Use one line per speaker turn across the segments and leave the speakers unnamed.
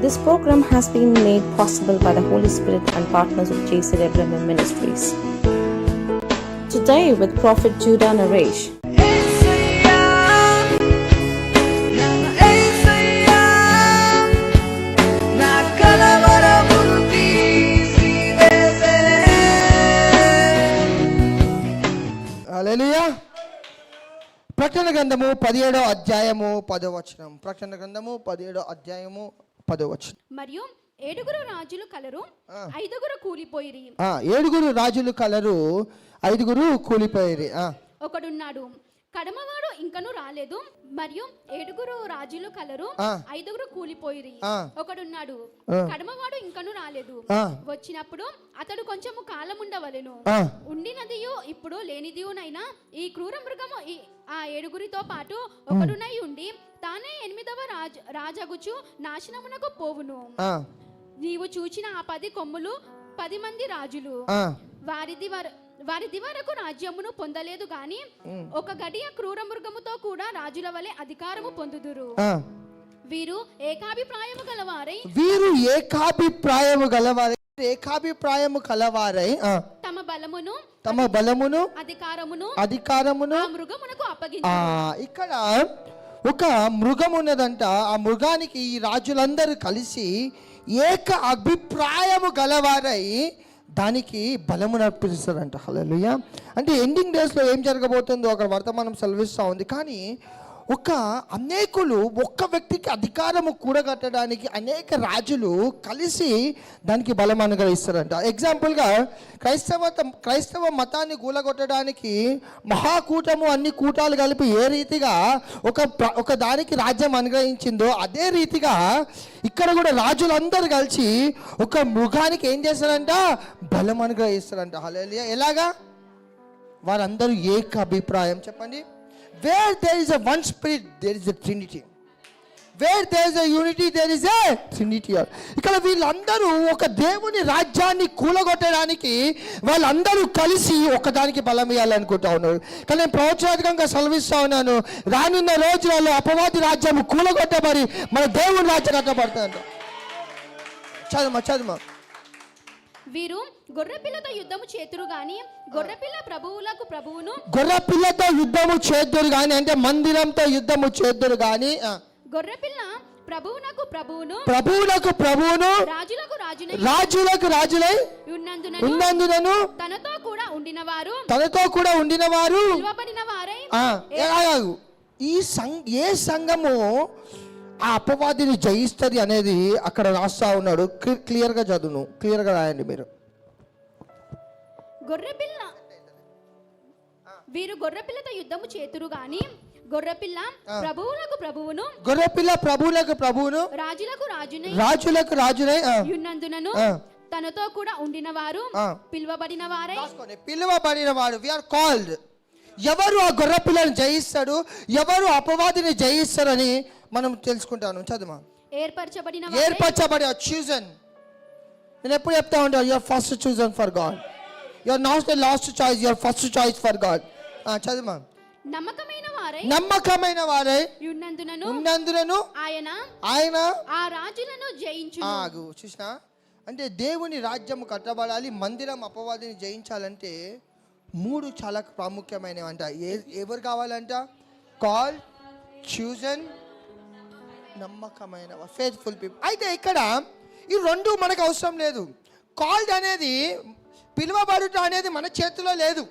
This program has been made possible by the Holy Spirit and partners of JC Abraham Ministries. Today with Prophet Judah Naresh.
హల్లెలూయా. ప్రకటన గ్రంథము 17వ అధ్యాయము 10వ వచనం. ప్రకటన గ్రంథము 17వ అధ్యాయము 10వ వచనం.
మరియు 7 రాజులు కలరు, 5 కూలిపోయిరి.
7 రాజులు కలరు, 5 కూలిపోయిరి.
ఒకడున్నాడు, కడమవాడు ఇంకను రాలేదు. మరియు 7 రాజులు కలరు, 5 కూలిపోయిరి. ఒకడున్నాడు, కడమవాడు ఇంకను రాలేదు. వచ్చినప్పుడు అతడు కొంచెము కాలం ఉండవలెను. ఉండినదియు ఇప్పుడు లేనిదియునైనా ఈ క్రూర మృగము ఆ 7 పాటు ఒకడునై ఉండి తానే 8వ రాజగుచు నాశనమునకు పోవును. నీవు చూచిన ఆ 10 కొమ్ములు 10 మంది రాజులు. వారిది వరకు రాజ్యమును పొందలేదు గాని ఒక గడియ క్రూర మృగముతో కూడా రాజుల వలె అధికారము పొందుదురు. వీరు ఏకాభిప్రాయము గలవారై తమ బలమును అధికారమును ఆ మృగమునకు అప్పగించారు.
ఇక్కడ ఒక మృగం ఉన్నదంట. ఆ మృగానికి ఈ రాజులందరూ కలిసి ఏక అభిప్రాయము గలవారై దానికి బలము నడిపిస్తారంట. హల్లెలూయా. అంటే ఎండింగ్ డేస్లో ఏం జరగబోతుందో అక్కడ వర్తమానం సెలవిస్తూ ఉంది. కానీ అనేకులు ఒక్క వ్యక్తికి అధికారము కూడగట్టడానికి అనేక రాజులు కలిసి దానికి బలం అనుగ్రహిస్తారంట. ఎగ్జాంపుల్గా క్రైస్తవ మతాన్ని కూలగొట్టడానికి మహాకూటము అన్ని కూటాలు కలిపి ఏ రీతిగా ఒక దానికి రాజ్యం అనుగ్రహించిందో అదే రీతిగా ఇక్కడ కూడా రాజులందరూ కలిసి ఒక మృగానికి ఏం చేస్తారంట, బలం అనుగ్రహిస్తారంట. హల్లెలూయా. ఎలాగా? వారందరూ ఏక అభిప్రాయం. చెప్పండి. Where there is a one spirit, there is a trinity. Where there is a unity, there is a trinity. ఇక్కడ వీళ్ళందరూ ఒక దేవుని రాజ్యాన్ని కూలగొట్టడానికి వాళ్ళందరూ కలిసి ఒకదానికి బలం ఇవ్వాలనుకుంటా ఉన్నారు. కానీ నేను ప్రవచనాత్మకంగా సెలవిస్తా ఉన్నాను, రానున్న రోజులలో అపవాది రాజ్యం కూలగొట్టబడి మన దేవుని రాజ్యం కట్టబడుతుందంట. చదువు.
వీరు గొర్రెపిల్లతో యుద్ధము చేతురు గాని గొర్రెపిల్ల
గొర్రెపిల్లతో యుద్ధము చేతురు గాని అంటే మందిరంతో యుద్ధము చేతురు గాని
గొర్రెపిల్ల ప్రభువునకు
ప్రభువును రాజులకు రాజులై ఉన్నందునను
తనతో కూడా
ఉండినవారు
పిలువబడిన వారై.
ఏ సంఘము ఆ అపవాదిని జయిస్తుంది అనేది అక్కడ రాస్తా ఉన్నాడు. క్లియర్గా చదువును, క్లియర్గా రాయండి మీరు.
వీరు గొర్రెపిల్లతో యుద్ధము చేతురు గాని గొర్రెపిల్ల ప్రభువులకు ప్రభువును రాజులకు రాజునై
ఉన్నందునను
తనతో కూడా ఉండినవారు పిలువబడిన
వారు. We are called. ఎవరు ఆ గొర్రెపిల్లను జయిస్తాడు, ఎవరు అపవాదిని జయిస్తారని మనం తెలుసుకుంటాను. చదువు. ఏర్పరచబడి చూజన్. నేను ఎప్పుడు చెప్తా ఉంటాను, your first chosen for God. Your not the last choice, your first choice for God. చదువు. నమ్మకమైన వారై ఉన్నందునను ఆయన
ఆ రాజులను జయించును.
చూసినా అంటే దేవుని రాజ్యం కట్టబడాలి, మందిరం అపవాదిని జయించాలంటే 3 చాలా ప్రాముఖ్యమైనవి అంట. ఎవరు కావాలంట? కాల్, చూజన్, నమ్మకమైన, ఫెయిత్ఫుల్ పీపుల్. అయితే ఇక్కడ ఈ 2 మనకు అవసరం లేదు. కాల్డ్ అనేది, పిలువబడుట అనేది మన చేతిలో లేదు,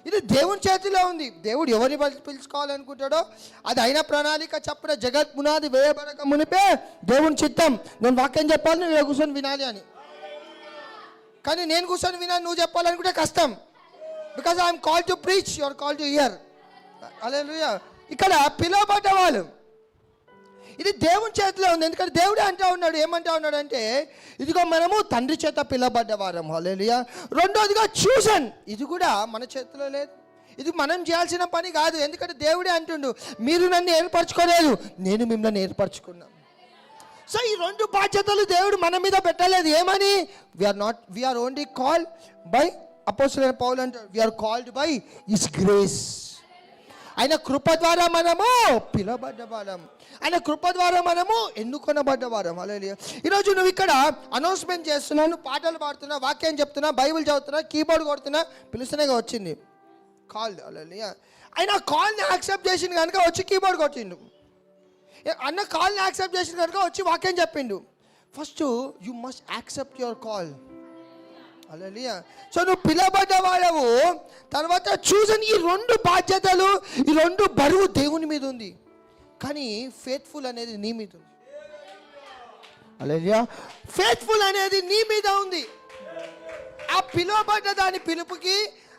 ఇది దేవుని చేతిలో ఉంది. దేవుడు ఎవరిని పిలుచుకోవాలనుకుంటాడో అది అయిన ప్రణాళిక చప్పున జగత్ పునాది వేయబడక మునిపే దేవుని చిత్తం. నేను వాక్యం చెప్పాలి, నువ్వు కూర్చొని వినాలి అని. కానీ నేను కూర్చొని వినాలి, నువ్వు చెప్పాలనుకుంటే కష్టం. Because I'm called to preach, you are called to hear. Hallelujah. ఇక్కడ పిలువబడ్డ వాళ్ళు, ఇది దేవుని చేతిలో ఉంది. ఎందుకంటే దేవుడే ఏమంటా ఉన్నాడు అంటే, ఇదిగో మనము తండ్రి చేత పిలవబడ్డ వారం. హల్లెలూయా. రెండోదిగా చూసన్, ఇది కూడా మన చేతిలో లేదు, ఇది మనం చేయాల్సిన పని కాదు. ఎందుకంటే దేవుడే అంటుండు, మీరు నన్ను ఏర్పరచుకోలేదు, నేను మిమ్మల్ని ఏర్పరచుకున్నాను. సో ఈ 2 బాధ్యతలు దేవుడు మన మీద పెట్టలేదు. ఏమని? వీఆర్ ఓన్లీ కాల్డ్ బై అపోస్తలుడైన పౌలు అంటాడు, we are called by his grace. ఆయన కృప ద్వారా మనము పిలవబడ్డ వారం, ఆయన కృప ద్వారా మనము ఎన్నుకొనబడ్డ వారం. హల్లెలూయా. ఈరోజు నువ్వు ఇక్కడ అనౌన్స్మెంట్ చేస్తున్నాను, పాటలు పాడుతున్నా, వాక్యం చెప్తున్నా, బైబిల్ చదువుతున్నా, కీబోర్డ్ కొడుతున్నా, పిలుస్తూనేగా వచ్చింది కాల్. హల్లెలూయా. ఆయన కాల్ని యాక్సెప్ట్ చేసిండు కనుక వచ్చి కీబోర్డ్ కొట్టిండు. అన్న కాల్ని యాక్సెప్ట్ చేసిన కనుక వచ్చి వాక్యం చెప్పిండు. First you must accept your call. Hallelujah. So నువ్వు పిలవబడ్డ వాడవు, తర్వాత చూసిన ఈ 2 బాధ్యతలు, ఈ 2 బరువు దేవుని మీద ఉంది, కానీ ఫేత్ఫుల్ అనేది నీ మీద ఉంది. హల్లెలూయా. ఫేత్ఫుల్ అనేది నీ మీద ఉంది. ఆ పిలువబడ్డ దాని పిలుపుకి,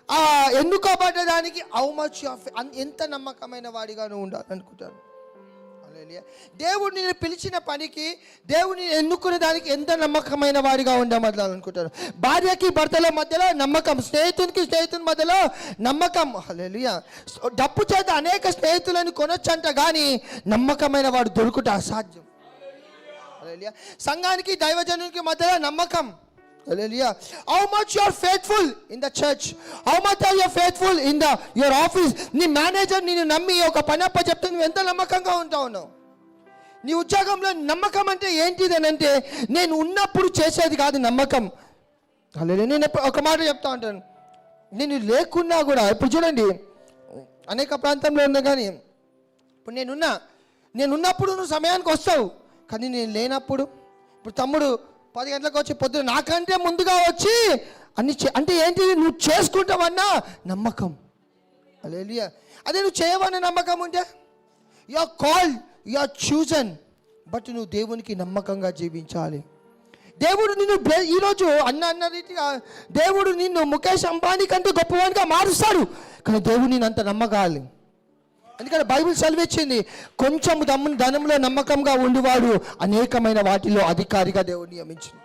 ఆ ఎన్నుకోబడ్డ దానికి హౌ మచ్ ఎంత నమ్మకమైన వాడిగా నువ్వు ఉండాలనుకుంటాను. హల్లెలూయా. దేవుడు నిన్ను పిలిచిన పనికి, దేవుడిని ఎన్నుకునే దానికి ఎంత నమ్మకమైన వాడిగా ఉండమనుకుంటాను. భార్యకి భర్తల మధ్యలో నమ్మకం, స్నేహితునికి స్నేహితుని మధ్యలో నమ్మకం. హల్లెలూయా. డబ్బు చేత అనేక స్నేహితులను కొనొచ్చంట, కానీ నమ్మకమైన వాడు దొరుకుట అసాధ్యం. హల్లెలూయా. సంఘానికి దైవజనునికి మధ్యలో నమ్మకం. Hallelujah. How much you are faithful in the church? How much are you faithful in your office? నీ మేనేజర్ నిన్ను నమ్మి ఒక పని అప్ప చెప్తే నువ్వు ఎంత నమ్మకంగా ఉంటావు? నీ ఉద్యోగంలో నమ్మకం అంటే ఏంటిది అని అంటే, నేను ఉన్నప్పుడు చేసేది కాదు నమ్మకం. హల్లెలూయా. నేను ఒక మాట చెప్తా ఉంటాను, నేను లేకున్నా కూడా, ఇప్పుడు చూడండి అనేక ప్రాంతంలో ఉన్నా, కానీ ఇప్పుడు నేనున్నప్పుడు నువ్వు సమయానికి వస్తావు, కానీ నేను లేనప్పుడు, ఇప్పుడు తమ్ముడు 10 గంటలకు వచ్చి పొద్దున నాకంటే ముందుగా వచ్చి అన్ని అంటే ఏంటి, నువ్వు చేసుకుంటావన్నా నమ్మకం. హల్లెలూయా. అదే నువ్వు చేయవన్న నమ్మకం ఉంటే, you are called, you are chosen, but నువ్వు దేవునికి నమ్మకంగా జీవించాలి. దేవుడు నిన్ను ఈరోజు అన్న రీతిగా దేవుడు నిన్ను ముఖేష్ అంబానీ కంటే గొప్పవాడిగా మారుస్తాడు, కానీ దేవుడు నిన్ను అంత నమ్మకాలి. ఎందుకంటే బైబిల్ సెలవిచ్చింది, కొంచెం ధనంలో నమ్మకంగా ఉండివాడు అనేకమైన వాటిలో అధికారిగా దేవుడు నియమించింది.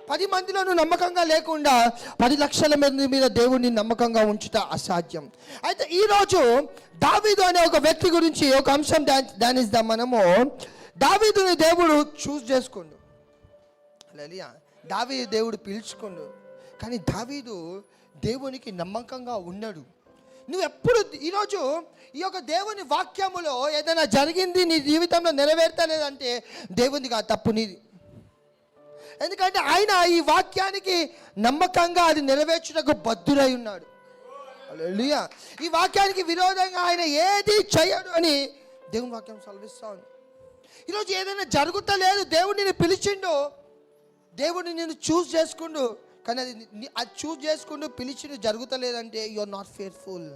10 మందిలో నువ్వు నమ్మకంగా లేకుండా 10 లక్షల మంది మీద దేవుడిని నమ్మకంగా ఉంచుట అసాధ్యం. అయితే ఈరోజు దావీదు అనే ఒక వ్యక్తి గురించి ఒక అంశం ధ్యానిద్దాం మనము. దావీదుని దేవుడు చూస్ చేసుకుండు. హల్లెలూయా. దావీదు దేవుడు పిలుచుకుండు, కానీ దావీదు దేవునికి నమ్మకంగా ఉన్నాడు. నువ్వు ఎప్పుడు ఈరోజు ఈ యొక్క దేవుని వాక్యములో ఏదైనా జరిగింది నీ జీవితంలో నెరవేర్తలేదంటే దేవునిది కాదు, తప్పు నీది. ఎందుకంటే ఆయన ఈ వాక్యానికి నమ్మకంగా అది నెరవేర్చుటకు బద్ధుడై ఉన్నాడు. హల్లెలూయా. ఈ వాక్యానికి విరోధంగా ఆయన ఏది చేయడు అని దేవుని వాక్యం సెలవిస్తాను. ఈరోజు ఏదైనా జరుగుతలేదు, దేవుడు నిన్ను పిలిచిండు, దేవుడు నిన్ను చూస్ చేసుకుండు, కానీ అది చూస్ చేసుకుంటూ పిలిచి జరుగుతలేదంటే యు ఆర్ నాట్ ఫేత్ఫుల్.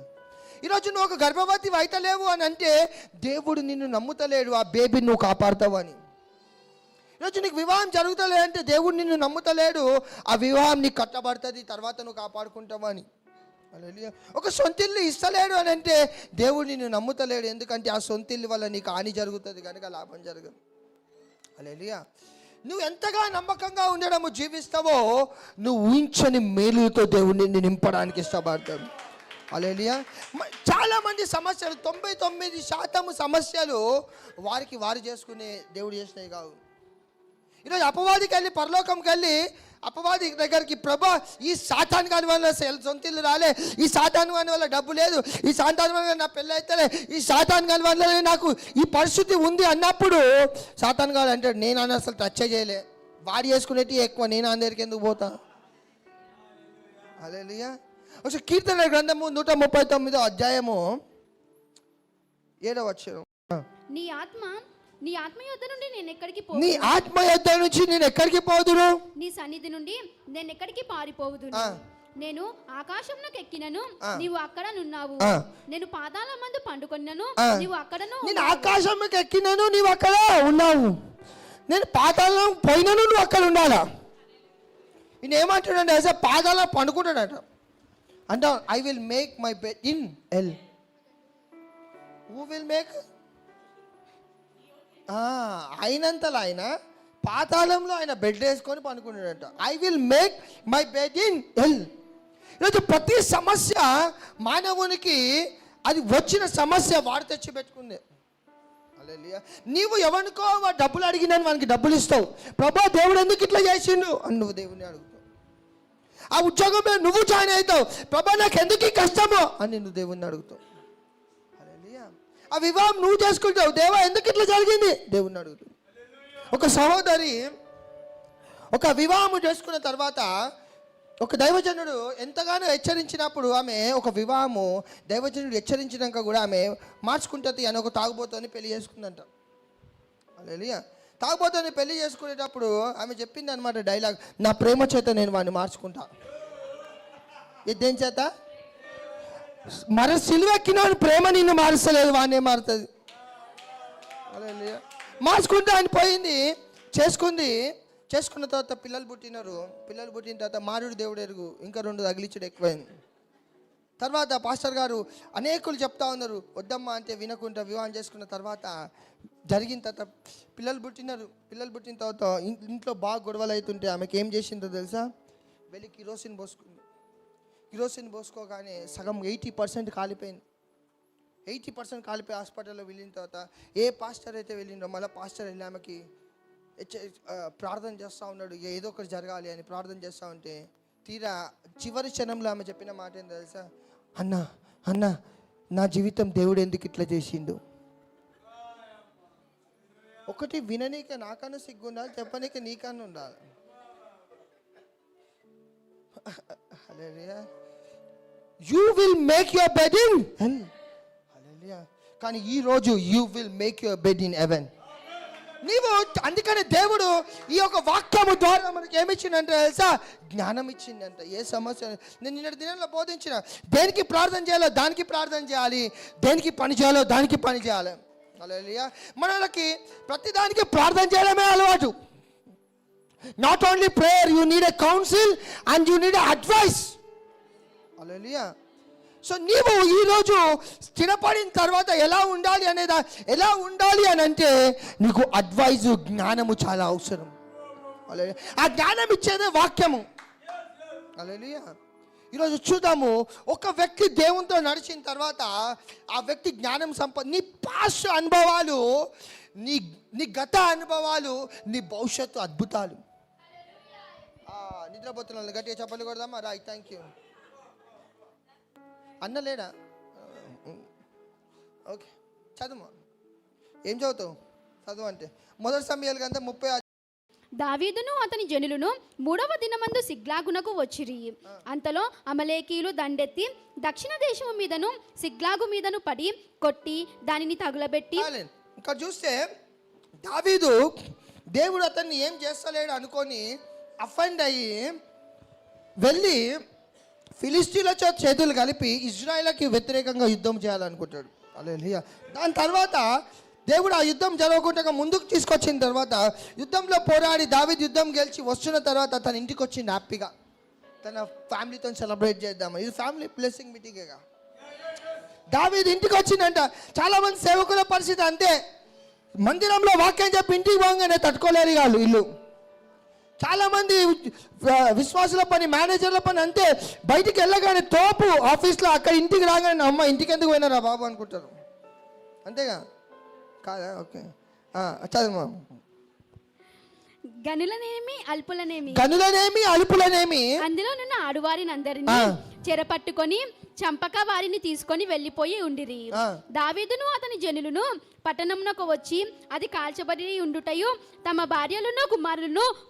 ఈరోజు నువ్వు ఒక గర్భవతి అయితలేవు అని అంటే దేవుడు నిన్ను నమ్ముతలేడు, ఆ బేబీని నువ్వు కాపాడుతావు అని. ఈరోజు నీకు వివాహం జరుగుతలేదంటే దేవుడు నిన్ను నమ్ముతలేడు, ఆ వివాహం నీకు కట్టబడుతుంది, తర్వాత నువ్వు కాపాడుకుంటావు అని. హల్లెలూయా. ఒక సొంతిల్లు ఇస్తలేడు అని అంటే దేవుడు నిన్ను నమ్ముతలేడు, ఎందుకంటే ఆ సొంతిల్లు వల్ల నీకు హాని జరుగుతుంది కనుక లాభం జరగదు. హల్లెలూయా. నువ్వు ఎంతగా నమ్మకంగా ఉండడము జీవిస్తావో నువ్వు ఊహించని మేలుతో దేవుడిని నింపడానికి ఇష్టపడతావు. హల్లెలూయా. చాలామంది సమస్యలు, 99% సమస్యలు వారు చేసుకునే దేవుడు చేసినవి కావు. ఈరోజు అపవాదికి వెళ్ళి, పరలోకంకి వెళ్ళి అపవాది దగ్గరికి, ప్రభా ఈ సాతాను కాని వల్ల సొంతిల్లు రాలే, ఈ సాతాను కాని వల్ల డబ్బు లేదు, ఈ సాతాను వల్ల నా పెళ్ళి అయితేలే, ఈ సాతాను కాని వల్ల నాకు ఈ పరిస్థితి ఉంది అన్నప్పుడు సాతాను కాదు అంటాడు, నేను అని అసలు టచ్ చేయలే, వాడు చేసుకునేటి ఎక్కువ, నేను అందరికి ఎందుకు పోతా. హల్లెలూయా. ఒకసారి కీర్తన గ్రంథము 139వ అధ్యాయము 7వ వచనం.
నీ ఆత్మ యొద్ద నుండి నేను ఎక్కడికి
పోదును, నీ ఆత్మ యొద్ద నుంచి నేను ఎక్కడికి పోదును,
నీ సన్నిధి నుండి నేను ఎక్కడికి పారిపోదును. నేను ఆకాశంలోకి ఎక్కినను, నీవు అక్కడ నున్నావు. నేను పాతాళమందు పండుకొన్నను, నీవు అక్కడను.
నేను ఆకాశంలోకి ఎక్కినను, నీవు అక్కడ ఉన్నావు. నేను పాతాళం పోయినను, నువ్వు అక్కడ ఉండాలా. ఈయన ఏమంటాడంటే అసలు పాతాళం పండుకుంటాడట. అంటే I will make my bed in hell. Who will make? అయినంతలో ఆయన పాతాళంలో ఆయన బెడ్ వేసుకొని పనుకున్నాడట. I will make my bed in hell. ఈరోజు ప్రతి సమస్య మానవునికి అది వచ్చిన సమస్య వాడు తెచ్చి పెట్టుకుంది. హల్లెలూయా. నీవు ఎవరికో డబ్బులు అడిగినాను వానికి డబ్బులు ఇస్తావు, ప్రభా దేవుడు ఎందుకు ఇట్లా చేసిండు అని నువ్వు దేవుని అడుగుతావు. ఆ ఉద్యోగంలో నువ్వు జాయిన్ అవుతావు, ప్రభా నాకు ఎందుకు కష్టమో అని నువ్వు దేవుణ్ణి అడుగుతావు. ఆ వివాహం నువ్వు చేసుకుంటావు. దేవా ఎందుకు ఇట్లా జరిగింది దేవుణ్ణి అడుగుతుంది. ఒక సహోదరి ఒక వివాహము చేసుకున్న తర్వాత ఒక దైవజనుడు ఎంతగానో హెచ్చరించినప్పుడు ఆమె ఒక వివాహము దైవజనుడు హెచ్చరించినాక కూడా ఆమె మార్చుకుంటుంది అని ఒక తాగుబోతోని పెళ్లి చేసుకుందంట. హల్లెలూయా. తాగుబోతోని పెళ్లి చేసుకునేటప్పుడు ఆమె చెప్పింది అనమాట డైలాగ్, నా ప్రేమ చేత నేను వాడిని మార్చుకుంటా. దేని చేత? సిలువెక్కిన ప్రేమ నిన్ను మారుస్తలేదు, వాడినే మారుతుంది. హల్లెలూయా. మార్చుకుంటా అని పోయింది, చేసుకున్న తర్వాత పిల్లలు పుట్టిన తర్వాత మారుడు దేవుడు ఎరుగు, ఇంకా 2 తగిలించడం ఎక్కువైంది. తర్వాత పాస్టర్ గారు అనేకులు చెప్తా ఉన్నారు వద్దమ్మా అంటే వినకుండా వివాహం చేసుకున్న తర్వాత జరిగిన తర్వాత పిల్లలు పుట్టిన తర్వాత ఇంట్లో బాగా గొడవలు అవుతుంటే ఆమెకి ఏం చేసిందో తెలుసా? వెళ్ళి కిరోసిన్ పోసుకోగానే సగం 80% కాలిపోయింది. 80% కాలిపోయి హాస్పిటల్లో వెళ్ళిన తర్వాత ఏ పాస్టర్ అయితే వెళ్ళిండో మళ్ళీ పాస్టర్ వెళ్ళి ఆమెకి ప్రార్థన చేస్తూ ఉన్నాడు, ఏదో ఒకటి జరగాలి అని ప్రార్థన చేస్తూ ఉంటే తీరా చివరి క్షణంలో ఆమె చెప్పిన మాట ఏంటో తెలుసా? అన్న నా జీవితం దేవుడు ఎందుకు ఇట్లా చేసిండు. ఒకటి విననీక నాకన్నా సిగ్గు ఉండాలి, చెప్పనీక నీకన్నా ఉండాలి. Hallelujah. You will make your bed in hell. Hallelujah. కానీ ఈరోజు you will make your bed in heaven. నీవు అందుకని దేవుడు ఈ యొక్క వాక్యము ద్వారా మనకి ఏమిచ్చిందంటే తెలుసా? జ్ఞానం ఇచ్చిందంట. ఏ సమస్య నేను నిన్నటి దినంలో బోధించిన, దేనికి ప్రార్థన చేయాలో దానికి ప్రార్థన చేయాలి, దేనికి పని చేయాలో దానికి పని చేయాలి. హల్లెలూయా. మనకి ప్రతిదానికి ప్రార్థన చేయడమే అలవాటు. Not only prayer, you need a council and you need advice. Hallelujah. So నీవు ఈరోజు స్థిరపడిన తర్వాత ఎలా ఉండాలి అని అంటే నీకు అడ్వైజు జ్ఞానము చాలా అవసరం. ఆ జ్ఞానం ఇచ్చేదే వాక్యము. హల్లెలూయా. ఈరోజు చూద్దాము, ఒక వ్యక్తి దేవునితో నడిచిన తర్వాత ఆ వ్యక్తి జ్ఞానం నీ పాస్ట్ అనుభవాలు, నీ గత అనుభవాలు, నీ భవిష్యత్తు అద్భుతాలు. నిద్రపోతున్నాను, గట్టిగా చెప్పలు కొడదామా? Right, thank you. అన్న లేడా? ఓకే, చదువు. ఏం చదువుతావు? చదువు అంటే 1 సమూయేలు గ్రంథం 30.
దావీదును అతని జనులను 3వ దినమందు సిగ్లాగునకు వచ్చిరి. అంతలో అమలేకీయులు దండెత్తి దక్షిణ దేశము మీదను సిగ్లాగు మీదను పడి కొట్టి దానిని తగులబెట్టి.
ఇక్కడ చూస్తే దావీదు దేవుడు అతన్ని ఏం చేస్తలేడు అనుకొని అఫెండ్ అయ్యి వెళ్ళి ఫిలిస్తీన్ల చేతులు కలిపి ఇజ్రాయేలుకి వ్యతిరేకంగా యుద్ధం చేయాలనుకుంటాడు. హల్లెలూయా. దాని తర్వాత దేవుడు ఆ యుద్ధం జరగకుండా ముందుకు తీసుకొచ్చిన తర్వాత యుద్ధంలో పోరాడి దావీదు యుద్ధం గెలిచి వస్తున్న తర్వాత తన ఇంటికి వచ్చింది హ్యాపీగా, తన ఫ్యామిలీతో సెలబ్రేట్ చేద్దామని. ఇది ఫ్యామిలీ బ్లెస్సింగ్ మీటింగేగా. దావీదు ఇంటికి వచ్చిందంట. చాలామంది సేవకుల పరిస్థితి అంతే, మందిరంలో వాక్యం చెప్పి ఇంటికి పోగానే తట్టుకోలేరు వాళ్ళు ఇల్లు. చాలామంది విశ్వాసుల పని, మేనేజర్ల పని అంతే, బయటికి వెళ్ళగానే తోపు ఆఫీస్లో, అక్కడ ఇంటికి రాగానే అమ్మ ఇంటికి ఎందుకు పోయినారా బాబు అనుకుంటారు. అంతేగా కాదా? ఓకే, చదువు.
గనులనేమి
అల్పులనేమి
అందులో నున్న ఆడువారిని అందరినీ చెరపట్టుకొని చంపక వారిని తీసుకొని వెళ్ళిపోయి ఉండిరి. దావీదును అతని జనులను పట్టణమునకు వచ్చి అది కాల్చబడి ఉండుటయు తమ భార్యలను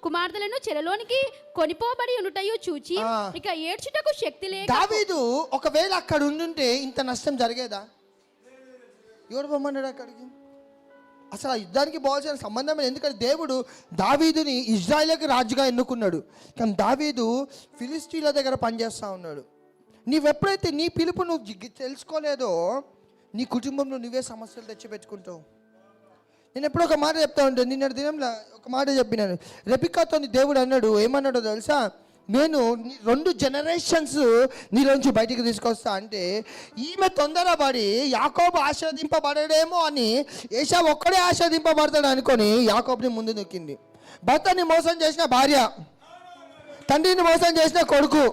కుమార్తెలను చెరలోనికి కొనిపోబడి ఉండుటయు చూచి ఇక ఏడ్చుటకు శక్తి లేక.
దావీదు ఒకవేళ అక్కడ ఉండుంటే ఇంత నష్టం జరిగేదా? ఎవడు పొమ్మన్నాడు అక్కడికి? అసలు ఆ యుద్ధానికి పోవాల్సిన సంబంధం లేదు. ఎందుకంటే దేవుడు దావీదుని ఇజ్రాయేలుకి రాజుగా ఎన్నుకున్నాడు, కానీ దావీదు ఫిలిస్తీన్ల దగ్గర పనిచేస్తూ ఉన్నాడు. నీవెప్పుడైతే నీ పిలుపు నువ్వు తెలుసుకోలేదో నీ కుటుంబంలో నువ్వే సమస్యలు తెచ్చిపెట్టుకుంటావు. నేను ఎప్పుడో ఒక మాట చెప్తా ఉంటాను. నిన్నటి దినంలో ఒక మాట చెప్పినాను. రెబెక్కాతో దేవుడు అన్నాడు, ఏమన్నాడో తెలుసా? నేను 2 జనరేషన్స్ నీలోంచి బయటికి తీసుకొస్తా అంటే ఈమె తొందరపడి యాకోబు ఆశీర్వదింపబడేమో అని ఏశావు ఒక్కడే ఆశీర్వదింపబడతాడు అనుకొని యాకోబుని ముందు నొక్కింది. భర్తని మోసం చేసిన భార్య, తండ్రిని మోసం చేసిన కొడుకు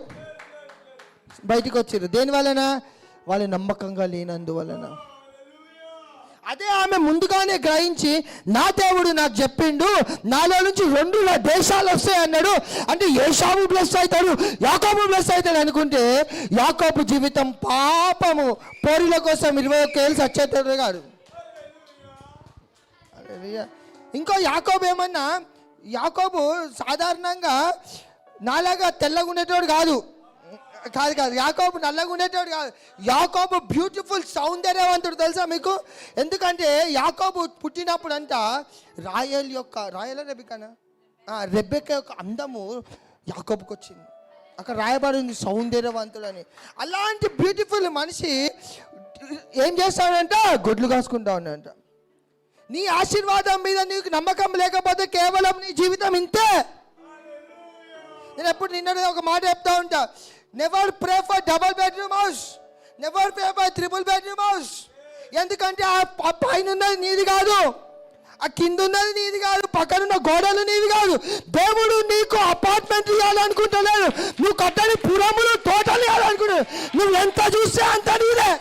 బయటికి వచ్చారు. దేనివలన? వాళ్ళు నమ్మకంగా లేనందువలన. అదే ఆమె ముందుగానే గ్రహించి నా దేవుడు నాకు చెప్పిండు నాలో నుంచి 2 దేశాలు వస్తాయి అన్నాడు. అంటే ఏశావు బ్లెస్ అవుతాడు, యాకోబు బ్లెస్ అవుతాడు అనుకుంటే యాకోబు జీవితం పాపము పోరీల కోసం 21 ఏళ్ళు సచ్చేతాడు కాదు. హల్లెలూయా. ఇంకో యాకోబు ఏమన్నా, యాకోబు సాధారణంగా నాలాగా తెల్లగా ఉండేటోడు కాదు. యాకోబు నల్లగా ఉండేటోడు కాదు. యాకోబు బ్యూటిఫుల్, సౌందర్యవంతుడు తెలుసా మీకు? ఎందుకంటే యాకోబు పుట్టినప్పుడు అంట రెబెక్క యొక్క అందము యాకోబుకి వచ్చింది. అక్కడ రాయబడింది సౌందర్యవంతుడు అని. అలాంటి బ్యూటిఫుల్ మనిషి ఏం చేస్తాడంట? గొడ్లు కాసుకుంటా ఉన్నాడంట. నీ ఆశీర్వాదం మీద నీకు నమ్మకం లేకపోతే కేవలం నీ జీవితం ఇంతే. నేను ఎప్పుడు నిన్న ఒక మాట చెప్తా ఉంటా, never pray for double bedroom house, never pray for triple bedroom house. ఎందుకంటే ఆ పైన ఉన్నది నీది కాదు, ఆ కింద ఉన్నది నీది కాదు, పక్కనున్న గోడలు నీది కాదు. దేవుడు నీకు అపార్ట్మెంట్ ఇవ్వాలనుకుంటున్నాడు, నువ్వు కట్టని పురములు తోటలు ఇవ్వాలనుకుంటున్నాడు. నువ్వు ఎంత చూస్తే అంత నీదే.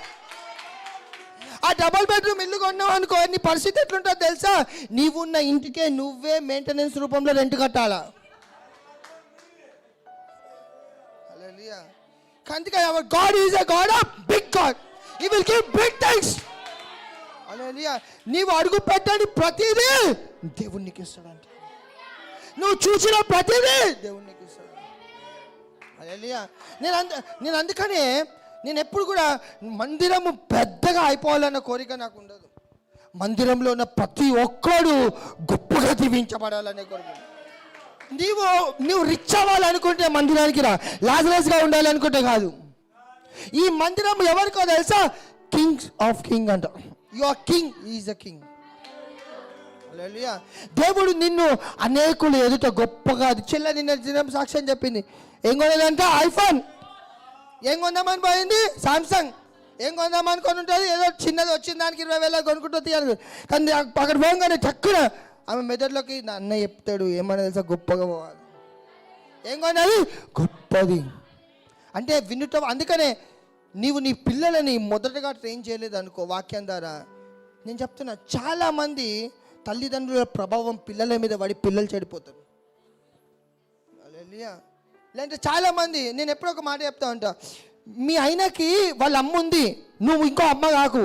ఆ డబుల్ బెడ్రూమ్ ఇల్లు కొన్నావు అనుకో, నీ పరిస్థితి ఎట్లుంటుందో తెలుసా? నీవున్న ఇంటికే నువ్వే మెయింటెనెన్స్ రూపంలో రెంట్ కట్టాలా. హల్లెలూయా. అందుకే our God is a God of big God. He will give big things. హల్లెలూయా. నీవు అడుగు పెట్టని ప్రతిదీ దేవుడు నీకు ఇస్తాడంట. నువ్వు చూసిన ప్రతిదీ దేవుడు నీకు ఇస్తాడు. హల్లెలూయా. నేను అందుకనే నేను ఎప్పుడు కూడా మందిరము పెద్దగా అయిపోవాలన్న కోరిక నాకు ఉండదు. మందిరంలో ఉన్న ప్రతి ఒక్కడు గొప్పగా దీవించబడాలనే కోరిక. నువ్వు రిచ్ అవ్వాలనుకుంటే మందిరానికి రా, లాజరస్గా ఉండాలనుకుంటే కాదు. ఈ మందిరం ఎవరికో తెలుసా? కింగ్స్ ఆఫ్ కింగ్ అంట. You are king, is a king. Hallelujah. దేవుడు నిన్ను అనేకులు ఎదుట గొప్పగా, చెల్ల నిన్న దినం సాక్ష్యం చెప్పింది. ఏం కొనేదంట? ఐఫోన్. ఏం కొందామని పోయింది? సామ్సంగ్. ఏం కొందామనుకొని ఉంటుంది, ఏదో చిన్నది వచ్చిన దానికి 20,000 కొనుక్కుంటుంది అని. కానీ అక్కడ పోగానే చక్కున ఆమె మెదడులోకి నా అన్న చెప్తాడు ఏమన్నా తెలుసా, గొప్పగా పోవాలి. ఏం కొన్నది? గొప్పది అంటే వినటం. అందుకనే నీవు నీ పిల్లలని మొదటగా ట్రైన్ చేయలేదు అనుకో వాక్యం ద్వారా. నేను చెప్తున్నా, చాలామంది తల్లిదండ్రుల ప్రభావం పిల్లల మీద పడి పిల్లలు చెడిపోతారు. హల్లెలూయా. లేదంటే చాలామంది, నేను ఎప్పుడో ఒక మాట చెప్తా ఉంటా, మీ ఆయనకి వాళ్ళ అమ్మ ఉంది, నువ్వు ఇంకో అమ్మ కాకు.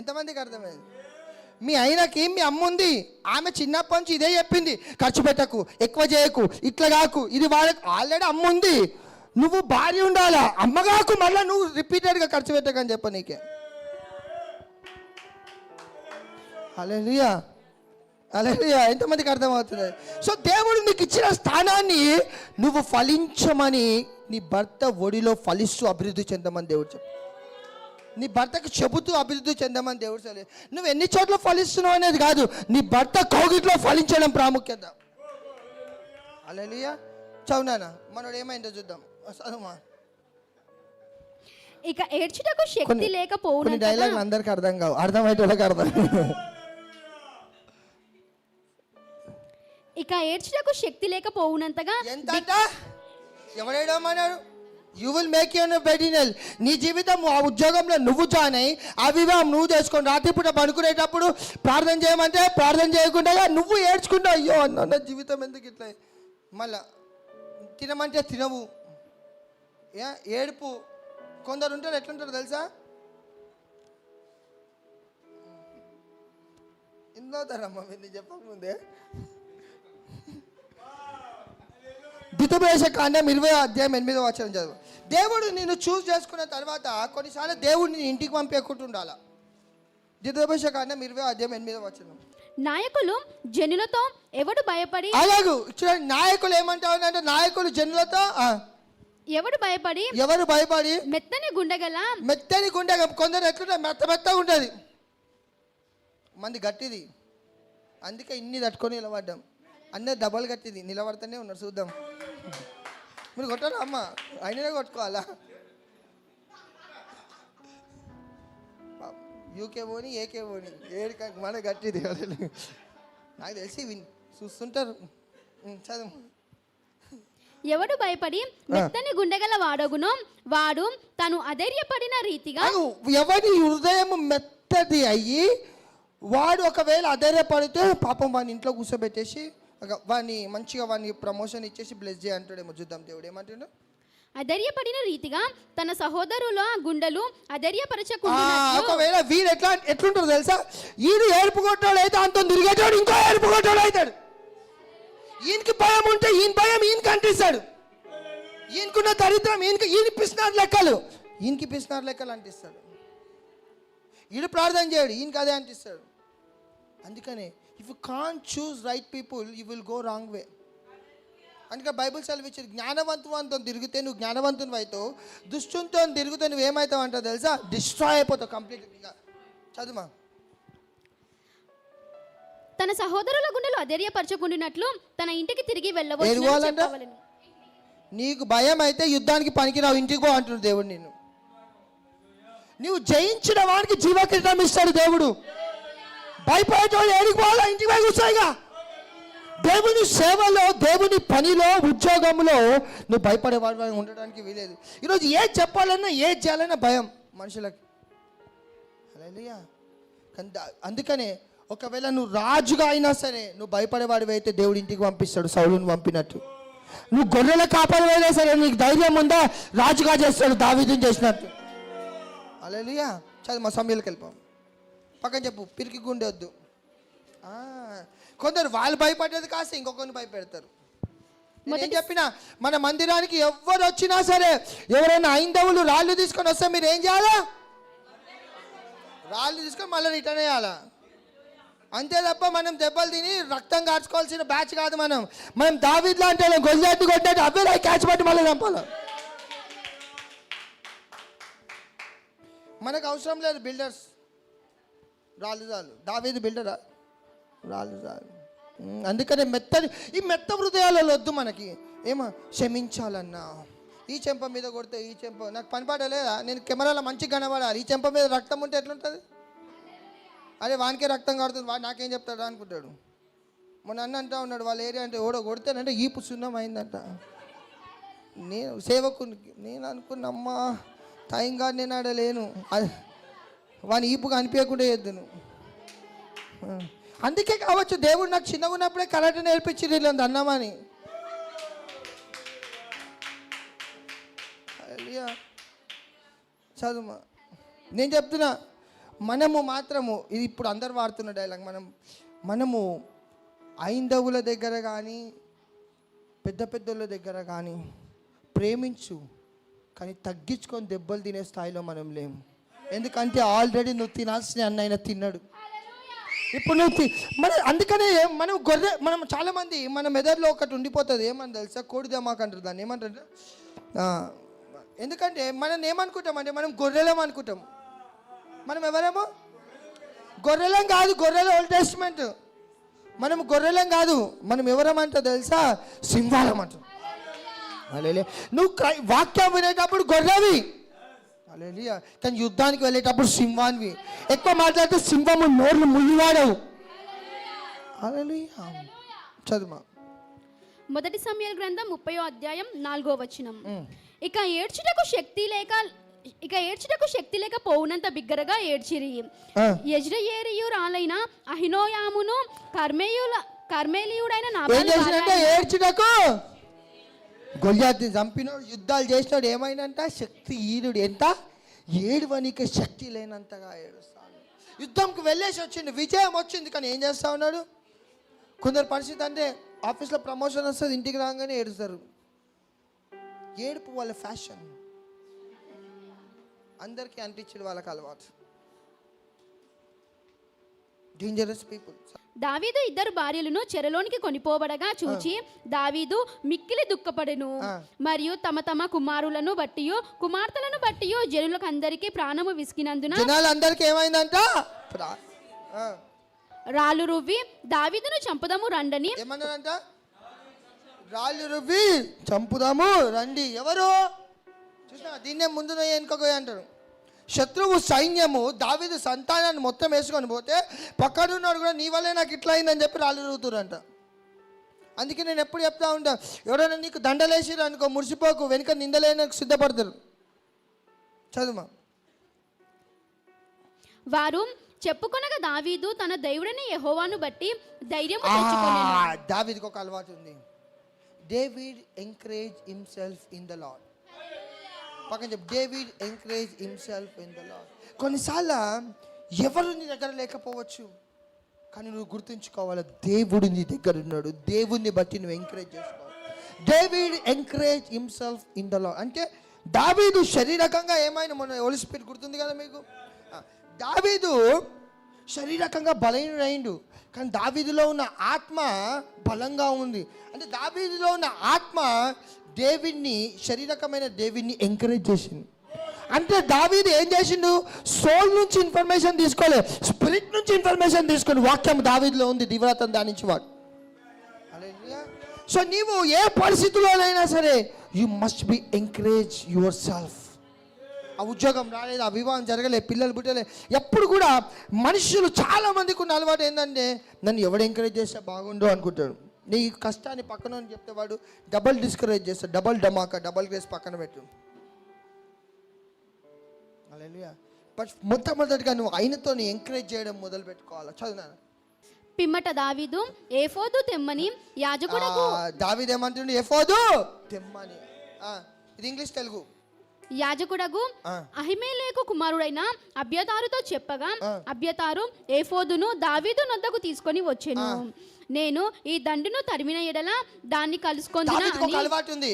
ఎంతమందికి అర్థమైంది? మీ ఆయనకి మీ అమ్మ ఉంది, ఆమె చిన్నప్పటి నుంచి ఇదే చెప్పింది, ఖర్చు పెట్టకు, ఎక్కువ చేయకు, ఇట్లా కాకు, ఇది వాళ్ళకి ఆల్రెడీ అమ్మ ఉంది. నువ్వు భార్య ఉండాలా, అమ్మ కాకు, మళ్ళీ నువ్వు రిపీటెడ్గా ఖర్చు పెట్టకని చెప్ప నీకే. హల్లెలూయా. హల్లెలూయా. ఎంతమందికి అర్థమవుతుంది? సో దేవుడు నీకు ఇచ్చిన స్థానాన్ని నువ్వు ఫలించమని, నీ భర్త ఒడిలో ఫలిస్తూ అభివృద్ధి చెందమని దేవుడు చెప్పు. నీ భర్తకు చెబుతూ అభివృద్ధి చెందమని దేవుడు చెప్పలేదు. నువ్వు ఎన్ని చోట్ల ఫలిస్తున్నావు అనేది కాదు, నీ భర్త కౌగిట్లో ఫలించడం ప్రాముఖ్యత. హల్లెలూయా. చౌనానా మనోడు ఏమైందో చూద్దాం. చదువుమా.
ఇక ఏడ్చుటకు శక్తి లేకపోవడం.
డైలాగ్ అందరికి అర్థం కావు, అర్థమైతే వాళ్ళకి అర్థం.
ఇక ఏడ్చుటకు శక్తి లేకపోవునంతగా
ఎంత ఎవరేడమన్నాడు? You will make your bed in hell. నీ జీవితం ఆ ఉద్యోగంలో నువ్వు జాయిన్ అయ్యి ఆ వివాహం నువ్వు చేసుకొని రాత్రిపూట పడుకునేటప్పుడు ప్రార్థన చేయమంటే ప్రార్థన చేయకుండా నువ్వు ఏడ్చుకుంటావు, అయ్యో అన్న జీవితం ఎందుకు ఇట్లా. మళ్ళా తినమంటే తినవు, ఏడుపు. కొందరు ఉంటారు ఎట్లుంటారు తెలుసా? ఇందులో అవుతారమ్మా, మీరు చెప్పకముందే. ద్వితీయోపదేశకాండం 20:8 చదువు. దేవుడు నిన్ను చూస్ చేసుకున్న తర్వాత కొన్నిసార్లు దేవుడిని ఇంటికి పంపేకుంటూ ఉండాలా. ద్వితీయోపదేశకాండం 20:8.
నాయకులు జనులతో ఎవడు భయపడి,
అలాగూ చూడండి, నాయకులు ఏమంటావు అంటే, నాయకులు జనులతో
ఎవరు భయపడి మెత్తని గుండె. కొందరు ఎట్లుంటే మెత్తగా ఉంటుంది, మంది గట్టిది. అందుకే ఇన్ని తట్టుకొని నిలబడ్డాం. అందరు డబల్ గట్టిది, నిలబడుతూనే ఉన్నారు. చూద్దాం. మీరు కొట్టారా అమ్మ? అయినా కొట్టుకోవాలా? యూకే పోని ఏకే పోని ఏడు మన గట్టిది. నాకు తెలిసి చూస్తుంటారు. చదువు. ఎవడు భయపడి మెత్తని గుండెగల వాడగునో వాడు తను అధైర్యపడిన రీతిగా.
ఎవడి హృదయం మెత్తది అయ్యి వాడు ఒకవేళ అధైర్యపడితే పాపం వాడిని ఇంట్లో కూర్చోబెట్టేసి వాడిని మంచిగా వాడిని ప్రమోషన్ ఇచ్చేసి బ్లెస్ చేయ అంటాడేమో. చూద్దాం దేవుడు ఏమంటాడు.
అధైర్యపడిన రీతిగా తన సహోదరుల గుండెలు అధైర్యపరచకుండా
ఒకవేళ వీడు ఎట్లుంటారు తెలుసా, ఈయన ఏడుపు కొట్టాడు అయితే అంత తిరిగేటాడు, ఇంకో ఏడుపు కొట్టాడు అవుతాడు. ఈయనకి భయం ఉంటే ఈయన భయం ఈయనకి అంటిస్తాడు. ఈయనకున్న దరిద్రం ఈయన పిసినారు లెక్కలు, ఈయనకి పిసినారు లెక్కలు అంటిస్తాడు. ఈయన ప్రార్థన చేయడు, ఈయనకి అదే అంటిస్తాడు. అందుకనే if you can't choose right people you will go wrong way. అందుకే బైబిల్ సెలవిచ్చారు, జ్ఞానవంతునితో తిరిగితే నువ్వు జ్ఞానవంతుని అవుతావు, దుష్టునితో తిరిగితే నువ్వు ఏమవుతావు అంటావు తెలుసా, డిస్ట్రాయ్ అయిపోతావు కంప్లీట్గా. చదువుమా.
తన సహోదరుల గుండెలు అధైర్యపరచకుండినట్లు తన ఇంటికి తిరిగి వెళ్ళవచ్చు.
నీకు భయం అయితే యుద్ధానికి పనికిరావు, ఇంటికి పో అంటున్నాడు దేవుడు. నిన్ను నువ్వు జయించిన వానికి జీవకిరీటం ఇస్తాడు దేవుడు. భయపడేటోడు ఏడికి పోవాలా, ఇంటికి పోయి కూర్చోయిగా. దేవుని సేవలో, దేవుని పనిలో, ఉద్యోగంలో నువ్వు భయపడేవాడు ఉండడానికి వీలేదు. ఈరోజు ఏది చెప్పాలన్నా ఏది చేయాలన్నా భయం మనుషులకి. హల్లెలూయా. అందుకనే ఒకవేళ నువ్వు రాజుగా అయినా సరే నువ్వు భయపడేవాడివి అయితే దేవుడు ఇంటికి పంపిస్తాడు, సౌలుని పంపినట్టు. నువ్వు గొర్రెల కాపాడివైనా సరే నీకు ధైర్యం ఉందా, రాజుగా చేస్తాడు దావీదుని చేసినట్టు. హల్లెలూయా. చదువు, మా సమయాలకు వెళ్ళిపోం. పక్కన చెప్పు, పిరికి గుండె వద్దు. కొందరు వాళ్ళు భయపడేది కాస్త ఇంకొకరిని భయపెడతారు. నేను చెప్పిన మన మందిరానికి ఎవరు వచ్చినా సరే, ఎవరైనా ఐందవులు రాళ్ళు తీసుకొని వస్తే మీరు ఏం చేయాలా, రాళ్ళు తీసుకొని మళ్ళీ రిటర్న్ అయ్యాలా. అంతే తప్ప మనం దెబ్బలు తిని రక్తం కార్చుకోవాల్సిన బ్యాచ్ కాదు. మనం దావీదులా అంటే గొల్లాటి కొట్టాడు అవే క్యాచ్ పట్టి మళ్ళీ చంపాలి. మనకు అవసరం లేదు బిల్డర్స్, రాళ్ళు చాలు. దావీదు బిల్డరా, రాళ్ళు చాలు. అందుకనే ఈ మెత్త హృదయాలలో వద్దు మనకి. ఏమో క్షమించాలన్నా, ఈ చెంప మీద కొడితే ఈ చెంప నాకు పనిపడలేదా, నేను కెమెరాలో మంచిగా కనబడాలి, ఈ చెంప మీద రక్తం ఉంటే ఎట్లుంటుంది, అరే వానికే రక్తం కడుతుంది, వాడు నాకేం చెప్తాడా అనుకుంటాడు. మొన్న అంటా ఉన్నాడు వాళ్ళ ఏరియా అంటే ఓడో కొడితేనంటే ఈపు సున్నం అయిందంట. నేను సేవకునికి నేను అనుకున్నమ్మా టైంగా నేను ఆడలేను, వాని ఈపుగా అనిపించకుండా చేద్దును. అందుకే కావచ్చు దేవుడు నాకు చిన్నగా ఉన్నప్పుడే కరాటే నేర్పించి వీళ్ళంత అన్నామని. చదువు, నేను చెప్తున్నా, మనము మాత్రము, ఇది ఇప్పుడు అందరు వాడుతున్న డైలాగ్, మనము ఐందవుల దగ్గర కానీ పెద్ద పెద్దోళ్ళ దగ్గర కానీ ప్రేమించు, కానీ తగ్గించుకొని దెబ్బలు తినే స్థాయిలో మనం లేము. ఎందుకంటే ఆల్రెడీ నువ్వు తినాల్సిన అన్నైనా తిన్నాడు. ఇప్పుడు నువ్వు అందుకనే మనం చాలామంది మన మెదడులో ఒకటి ఉండిపోతుంది, ఏమని తెలుసా, కోడి దమాక్ అంటారు దాన్ని, ఏమంటారు. ఎందుకంటే మనం ఏమనుకుంటామంటే మనం గొర్రెలం అనుకుంటాం. మనం ఎవరేమో గొర్రెలం కాదు, గొర్రెల ఓల్డ్ టెస్ట్మెంట్. మనం గొర్రెలం కాదు, మనం ఎవరమంటా తెలుసా, సింహాలం అంట. నువ్వు వాక్యం వినేటప్పుడు గొర్రెవి, కానీ యుద్ధానికి వెళ్ళేటప్పుడు సింహాన్వి. ఎక్కువ మాట్లాడితే సింహము నోర్లు ముయ్యివాడవు. చదువు.
మొదటి సమూయేలు గ్రంథం 30వ అధ్యాయం 4వ వచనం. ఇక ఏడ్చుటకు శక్తి లేక పోవునంత బిగ్గరగా ఏడ్చిరి. యెజ్రెయేలీయురాలైన అహినోయామును కర్మేలీయుడైన నాబాలు
ఏడ్చుటకు గొల్యాతుని చంపినోడు, యుద్ధాలు చేసినోడు ఏమైనంట, శక్తి ఈనుడు. ఎంత ఏడువనికి శక్తి లేనంతగా ఏడుస్తాడు. యుద్ధంకి వెళ్ళేసి వచ్చింది, విజయం వచ్చింది, కానీ ఏం చేస్తా ఉన్నాడు. కొందరు పరిస్థితి అంటే ఆఫీస్లో ప్రమోషన్ వస్తుంది, ఇంటికి రాగానే ఏడుస్తారు. ఏడుపు వాళ్ళ ఫ్యాషన్, అందరికీ అనిపించడు వాళ్ళకి అలవాటు. Dangerous people.
దావీదు ఇద్దరు భార్యలను చెరలోనికి కొనిపోబడగా చూచి దావీదు మిక్కిలి దుఃఖపడెను. మరియు తమ తమ కుమారులను బట్టి కుమార్తెలను బట్టి జనులకు అందరికీ ప్రాణము విసికినందున
జనాలందరికీ ఏమైందంట,
రాళ్ళు రువ్వి దావీదును చంపుదాము రండని
ఏమన్నారంట, రాళ్ళు రువ్వి చంపుదాము రండి. ఎవరు చూసినా దీన్నే ముందు వెనుకగా అంటారు. శత్రువు సైన్యము దావీదు సంతానాన్ని మొత్తం వేసుకొని పోతే పక్కనున్నాడు కూడా నీ వల్లే నాకు ఇట్లా అయిందని చెప్పి రాళ్ళు రువుతురంట. అందుకే నేను ఎప్పుడు చెప్తా ఉంటా, ఎవరైనా నీకు దండలేసిరు అనుకో మురిసిపోకు, వెనుక నిందలేనకు సిద్ధపడతారు. చదువు.
వారు చెప్పుకొనగా దావీదు తన దేవుడైన యెహోవాను బట్టి ధైర్యం
దావీదుకు ఒక అలవాటు ఉంది. David encourage himself in the lord. పక్కన చెప్పు, David encourage himself in the lord. కొన్నిసార్లు ఎవరు నీ దగ్గర లేకపోవచ్చు, కానీ నువ్వు గుర్తుంచుకోవాలి, దేవుడు నీ దగ్గర ఉన్నాడు. దేవుడిని బట్టి నువ్వు ఎంకరేజ్ చేసుకోవాలి. David encourage himself in the lord అంటే దావీదు శారీరకంగా ఏమైనా, మొన్న హోలీ స్పిరిట్ గుర్తుంది కదా మీకు, దావీదు శారీరకంగా బలహీనుడైండు, కానీ దావీదులో ఉన్న ఆత్మ బలంగా ఉంది. అంటే దావీదులో ఉన్న ఆత్మ డేవిడ్ని, శారీరకమైన డేవిడ్ని ఎంకరేజ్ చేసింది. అంటే దావీదు ఏం చేసిండు, సోల్ నుంచి ఇన్ఫర్మేషన్ తీసుకోలే, స్పిరిట్ నుంచి ఇన్ఫర్మేషన్ తీసుకొని వాక్యం దావీదులో ఉంది, దివ్యతను దానించి వాడు. సో నీవు ఏ పరిస్థితుల్లోనైనా సరే you must be encourage your self. ఆ ఉద్యోగం రాలేదు, ఆ వివాహం జరగలే, పిల్లలు పుట్టలే, ఎప్పుడు కూడా మనుషులు చాలా మందికి ఉన్న అలవాటు ఏంటంటే నన్ను ఎవడు ఎంకరేజ్ చేస్తే బాగుండు అనుకుంటాడు. నీ కష్టాన్ని పక్కన చెప్తే వాడు డబల్ డిస్కరేజ్ చేస్తాడు, డబల్ డమాకా, డబల్ గ్రేస్ పక్కన పెట్టు. హల్లెలూయా. బట్ మొట్టమొదటిగా నువ్వు ఆయనతో ఎంకరేజ్ చేయడం మొదలు పెట్టుకోవాలి. చదువునా.
పిమ్మట దావీదు ఏఫోదు తెమ్మని యాజకుడకు,
దావీదు ఏమంటుండు, ఏఫోదు తెమ్మని. ఇది ఇంగ్లీష్ తెలుగు.
యాజకుడగు అహిమేలేకు కుమారుడైన అబ్యతారుతో చెప్పగా అబ్యతారు ఏఫోదును దావీదు నొద్దకు తీసుకొని వచ్చెను. నేను ఈ దండును తరిమిన ఎడల దాన్ని కలుసుకొందునా అని.
అలవాటు ఉంది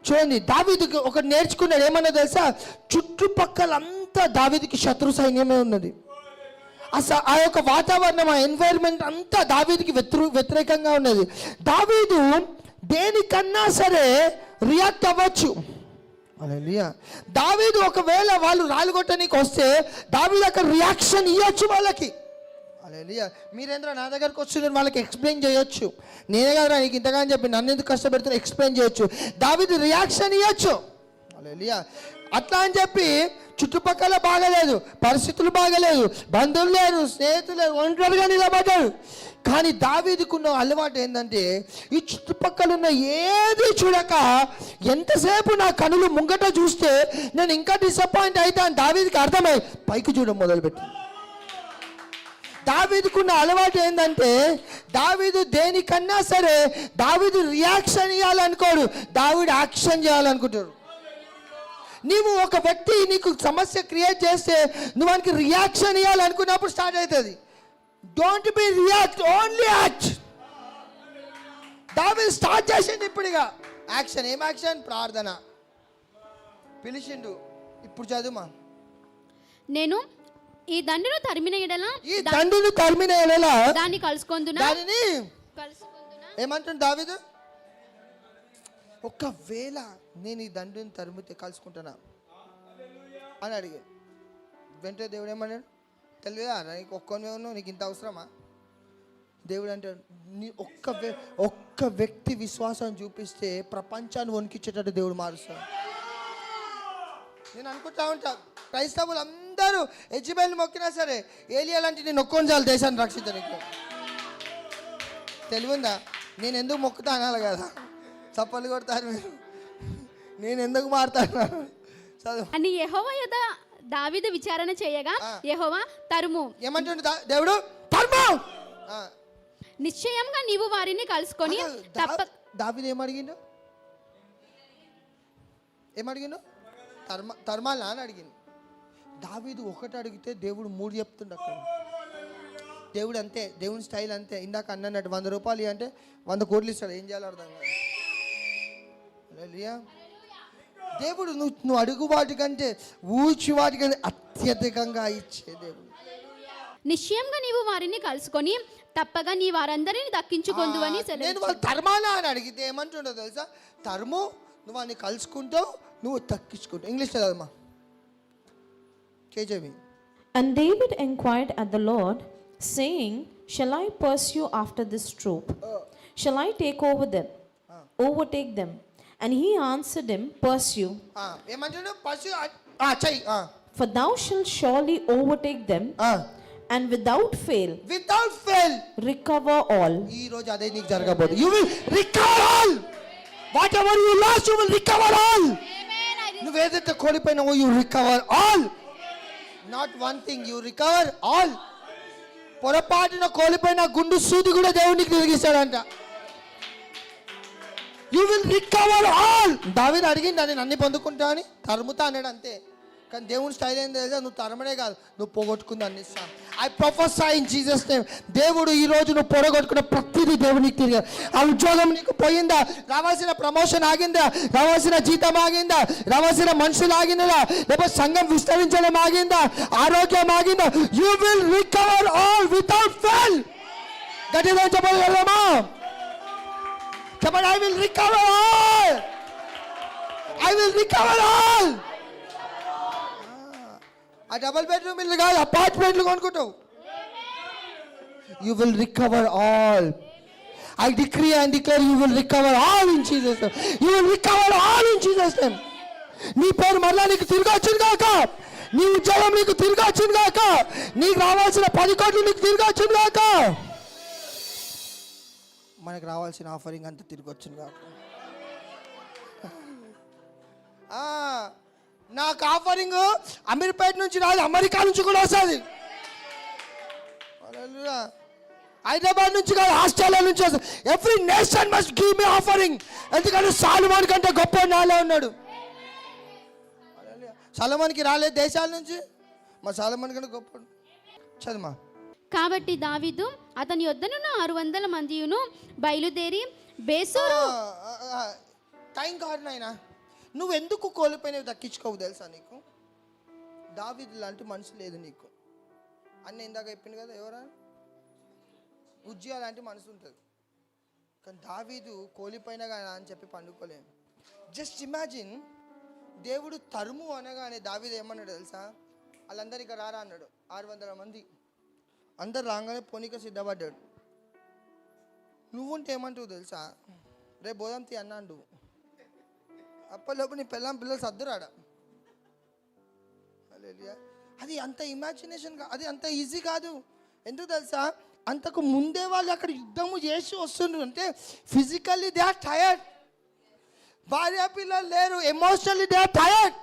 చూడండి, దావీదుకి ఒకటి నేర్చుకున్నాడు. ఏమన్నా తెలుసా, చుట్టుపక్కలంతా దావీదుకి శత్రు సైన్యమే ఉన్నది. అసలు ఆ యొక్క వాతావరణం, ఆ ఎన్వైర్న్మెంట్ అంతా దావీదుకి వ్యతిరేకంగా ఉన్నది. దావీదు దేనికన్నా సరే రియాక్ట్ అవ్వచ్చు. హల్లెలూయా. దావీదు ఒకవేళ వాళ్ళు రాలుగొట్టడానికి వస్తే దావీదు అక్కడ రియాక్షన్ ఇవ్వచ్చు వాళ్ళకి. హల్లెలూయా. మీరేంద్ర నా దగ్గరకు వస్తున్నారు, వాళ్ళకి ఎక్స్ప్లెయిన్ చేయొచ్చు. నేనే కదా నీకు ఇంతగాని చెప్పి నన్ను ఎందుకు కష్టపెడుతున్నా ఎక్స్ప్లెయిన్ చేయొచ్చు. దావీదు రియాక్షన్ ఇవ్వచ్చు. హల్లెలూయా. అట్లా అని చెప్పి చుట్టుపక్కల బాగలేదు, పరిస్థితులు బాగలేదు, బంధువులు లేరు, స్నేహితులు లేరు, ఒంటరిగా నిలబడ్డాడు. కానీ దావీదుకున్న అలవాటు ఏంటంటే ఈ చుట్టుపక్కల ఉన్న ఏది చూడక ఎంతసేపు నా కనులు ముంగట చూస్తే నేను ఇంకా డిసప్పాయింట్ అవుతా అని దావీదుకి అర్థమై పైకి చూడడం మొదలుపెట్టి. దావీదుకున్న అలవాటు ఏంటంటే దావీదు దేనికన్నా సరే దావీదు రియాక్షన్ ఇవ్వాలనుకోడు, దావీదు యాక్షన్ చేయాలనుకుంటాడు. నీవు ఒక వ్యక్తి నీకు సమస్య క్రియేట్ చేస్తే నువ్వు వానికి రియాక్షన్ ఇవ్వాలనుకున్నప్పుడు స్టార్ట్ అవుతుంది. Don't be react, only act. దావీదు స్టార్ట్ చేసిండు ఇప్పుడుగా యాక్షన్. ఏం యాక్షన్? ప్రార్థన. పిలిచిండు, ఇప్పుడు చదువుమా.
నేను ఈ దండును తరిమిన ఎడల,
ఈ దండును తరిమిన ఎడల
దాన్ని కలుసుకొందునా,
దానిని
కలుసుకొందునా.
ఏమంటుంది దావీదు? ఒకవేళ నేను ఈ దండుని తరిమితే కలుసుకుంటానా అని అడిగాడు. వెంటనే దేవుడు ఏమన్నాడు తెలియదా, నీకు ఒక్కనే ఉన్నావు, నీకు ఇంత అవసరమా? దేవుడు అంటాడు, నీ ఒక్క వ్యక్తి విశ్వాసం చూపిస్తే ప్రపంచాన్ని వణికిచ్చేటట్టు దేవుడు మారుస్తాడు. నేను అనుకుంటా ఉంటా, క్రైస్తవులు అందరూ యెజబెల్ మొక్కినా సరే ఏలియా లాంటి నేను ఒక్కొని చాలు దేశాన్ని రక్షించడానికి. తెలివిందా? నేను ఎందుకు మొక్కుతా అనాలి కదా, చప్పలు కొడతారు మీరు, నేను ఎందుకు మారుతాను
అని యెహోవా యొద్ద దావీదు విచారణ చేయగా యెహోవా తరుము.
ఏమంటుండు దేవుడు? తరుము.
నిశ్చయంగా నీవు వారిని కలుసుకొని
దావీదు ఏమడిగిండు? తరుమాలా అని అడిగిండు. దావీదు ఒకటి అడిగితే దేవుడు 3 చెప్తుండు అక్కడ. దేవుడు అంతే, దేవుని స్టైల్ అంతే. ఇందాక అన్నట్టు 100 రూపాయలు అంటే 100 కోట్లు ఇస్తాడు. ఏం చేయాలో అర్థం కాదు. హల్లెలూయా. దేవుడు నువ్వు అడుగు వాటికంటే ఊచి వాటికంటే అత్యధికంగా ఇచ్చే దేవుడు.
నిశ్చయంగా నీవు వారిని కలుసుకొని తప్పగా నీ వారందరిని దక్కించుకొందు అని.
నేను వాళ్ళు తరుమాలా అని అడిగితే ఏమంటుండో తెలుసా? తరుము, నువ్వు వాడిని కలుసుకుంటావు, నువ్వు దక్కించుకుంటావు. ఇంగ్లీష్ చదవమ్మా, KJV.
And David inquired at the Lord, saying, shall I pursue after this troop? Shall I overtake them? And he answered him, pursue. For thou shalt surely overtake them, and without fail recover all.
You will recover all. Whatever you lost, you will recover all. You recover all. Not one thing, you recover all. పొరపాటున కోల్పోయిన గుండు సూది కూడా దేవునికి తిరిగిస్తాడంట. You will recover all. దావీదు అడిగింది నేను అన్ని పొందుకుంటా అని, తరుముతా అన్నాడు అంతే. కానీ దేవుని స్టైల్ ఏం తెలుసా, నువ్వు తరమనే కాదు, నువ్వు పోగొట్టుకుంది అన్ని ఇస్తాను. I professor in Jesus name. దేవుడు ఈ రోజు నువ్వు పొడగొట్టుకున్న ప్రతిదీ దేవుడు నీకు తిరిగి, ఆ ఉద్యోగం నీకు పోయిందా, రావాల్సిన ప్రమోషన్ ఆగిందా, రావాల్సిన జీతం ఆగిందా, రావాల్సిన మనుషులు ఆగిందా, లేకపోతే సంఘం విస్తరించడం ఆగిందా, ఆరోగ్యం ఆగిందా, you will recover all without fail. గట్టిగా చెప్పగలమా? చెప్పండి, I will recover all, I will recover all. ఆ డబుల్ బెడ్రూమ్ ఇల్లు కాదు, అపార్ట్మెంట్లు కొనుక్కుంటావు. You will recover all. I decree and declare you will recover all in Jesus name. You will recover all in Jesus name. నీ పేరు మరలా నీకు తిరిగి వచ్చింది కాక, నీ ఉద్యోగం నీకు తిరిగి వచ్చింది కాక, నీకు రావాల్సిన 10 కోట్లు నీకు తిరిగి వచ్చింది కాక, మనకు రావాల్సిన ఆఫరింగ్ అంతా తిరిగి వచ్చింది కాక. నాకు ఆఫరింగ్ అమీర్పేట నుంచి రాదు, అమెరికా నుంచి కూడా వస్తుంది. హైదరాబాద్ నుంచి కాదు, ఆస్ట్రేలియా నుంచి వస్తుంది. Every nation must give me offering. ఎందుకంటే సాలమోన్ కంటే గొప్ప నాలో ఉన్నాడు. సాలమోన్కి రాలేదు దేశాల నుంచి, మా సాలమోన్ కంటే గొప్ప. చదుమా.
కాబట్టి దావీదు అతని యొద్దనున్న 600 మందియును బయలుదేరి బేసోరు.
టైం కాదు నాయనా, నువ్వు ఎందుకు కోల్పోయినవి దక్కించుకోవు తెలుసా నీకు? దావీదు లాంటి మనసు లేదు నీకు అన్న ఇందాక చెప్పింది కదా, ఎవరా ఉజ్జియా లాంటి మనసు ఉంటుంది. కానీ దావీదు కోల్పోయినా కానీ అని చెప్పి పండుకోలేము. జస్ట్ ఇమాజిన్, దేవుడు తరుము అనగానే దావీదు ఏమన్నాడు తెలుసా? వాళ్ళందరూ ఇక రారా అన్నాడు. 600 మంది అందరు రాగానే పోనీక సిద్ధపడ్డాడు. నువ్వుంటే ఏమంటావు తెలుసా? రేపు బోధంతి అన్నాడు. అప్పటిలోపు నీ పిల్లలు సర్దురాడ. అది అంత ఇమాజినేషన్, అది అంత ఈజీ కాదు. ఎందుకు తెలుసా? అంతకు ముందే వాళ్ళు అక్కడ యుద్ధము చేసి వస్తుండ్రు అంటే ఫిజికల్లీ దే ఆర్ టయర్డ్. భార్య పిల్లలు లేరు, emotionally they are tired.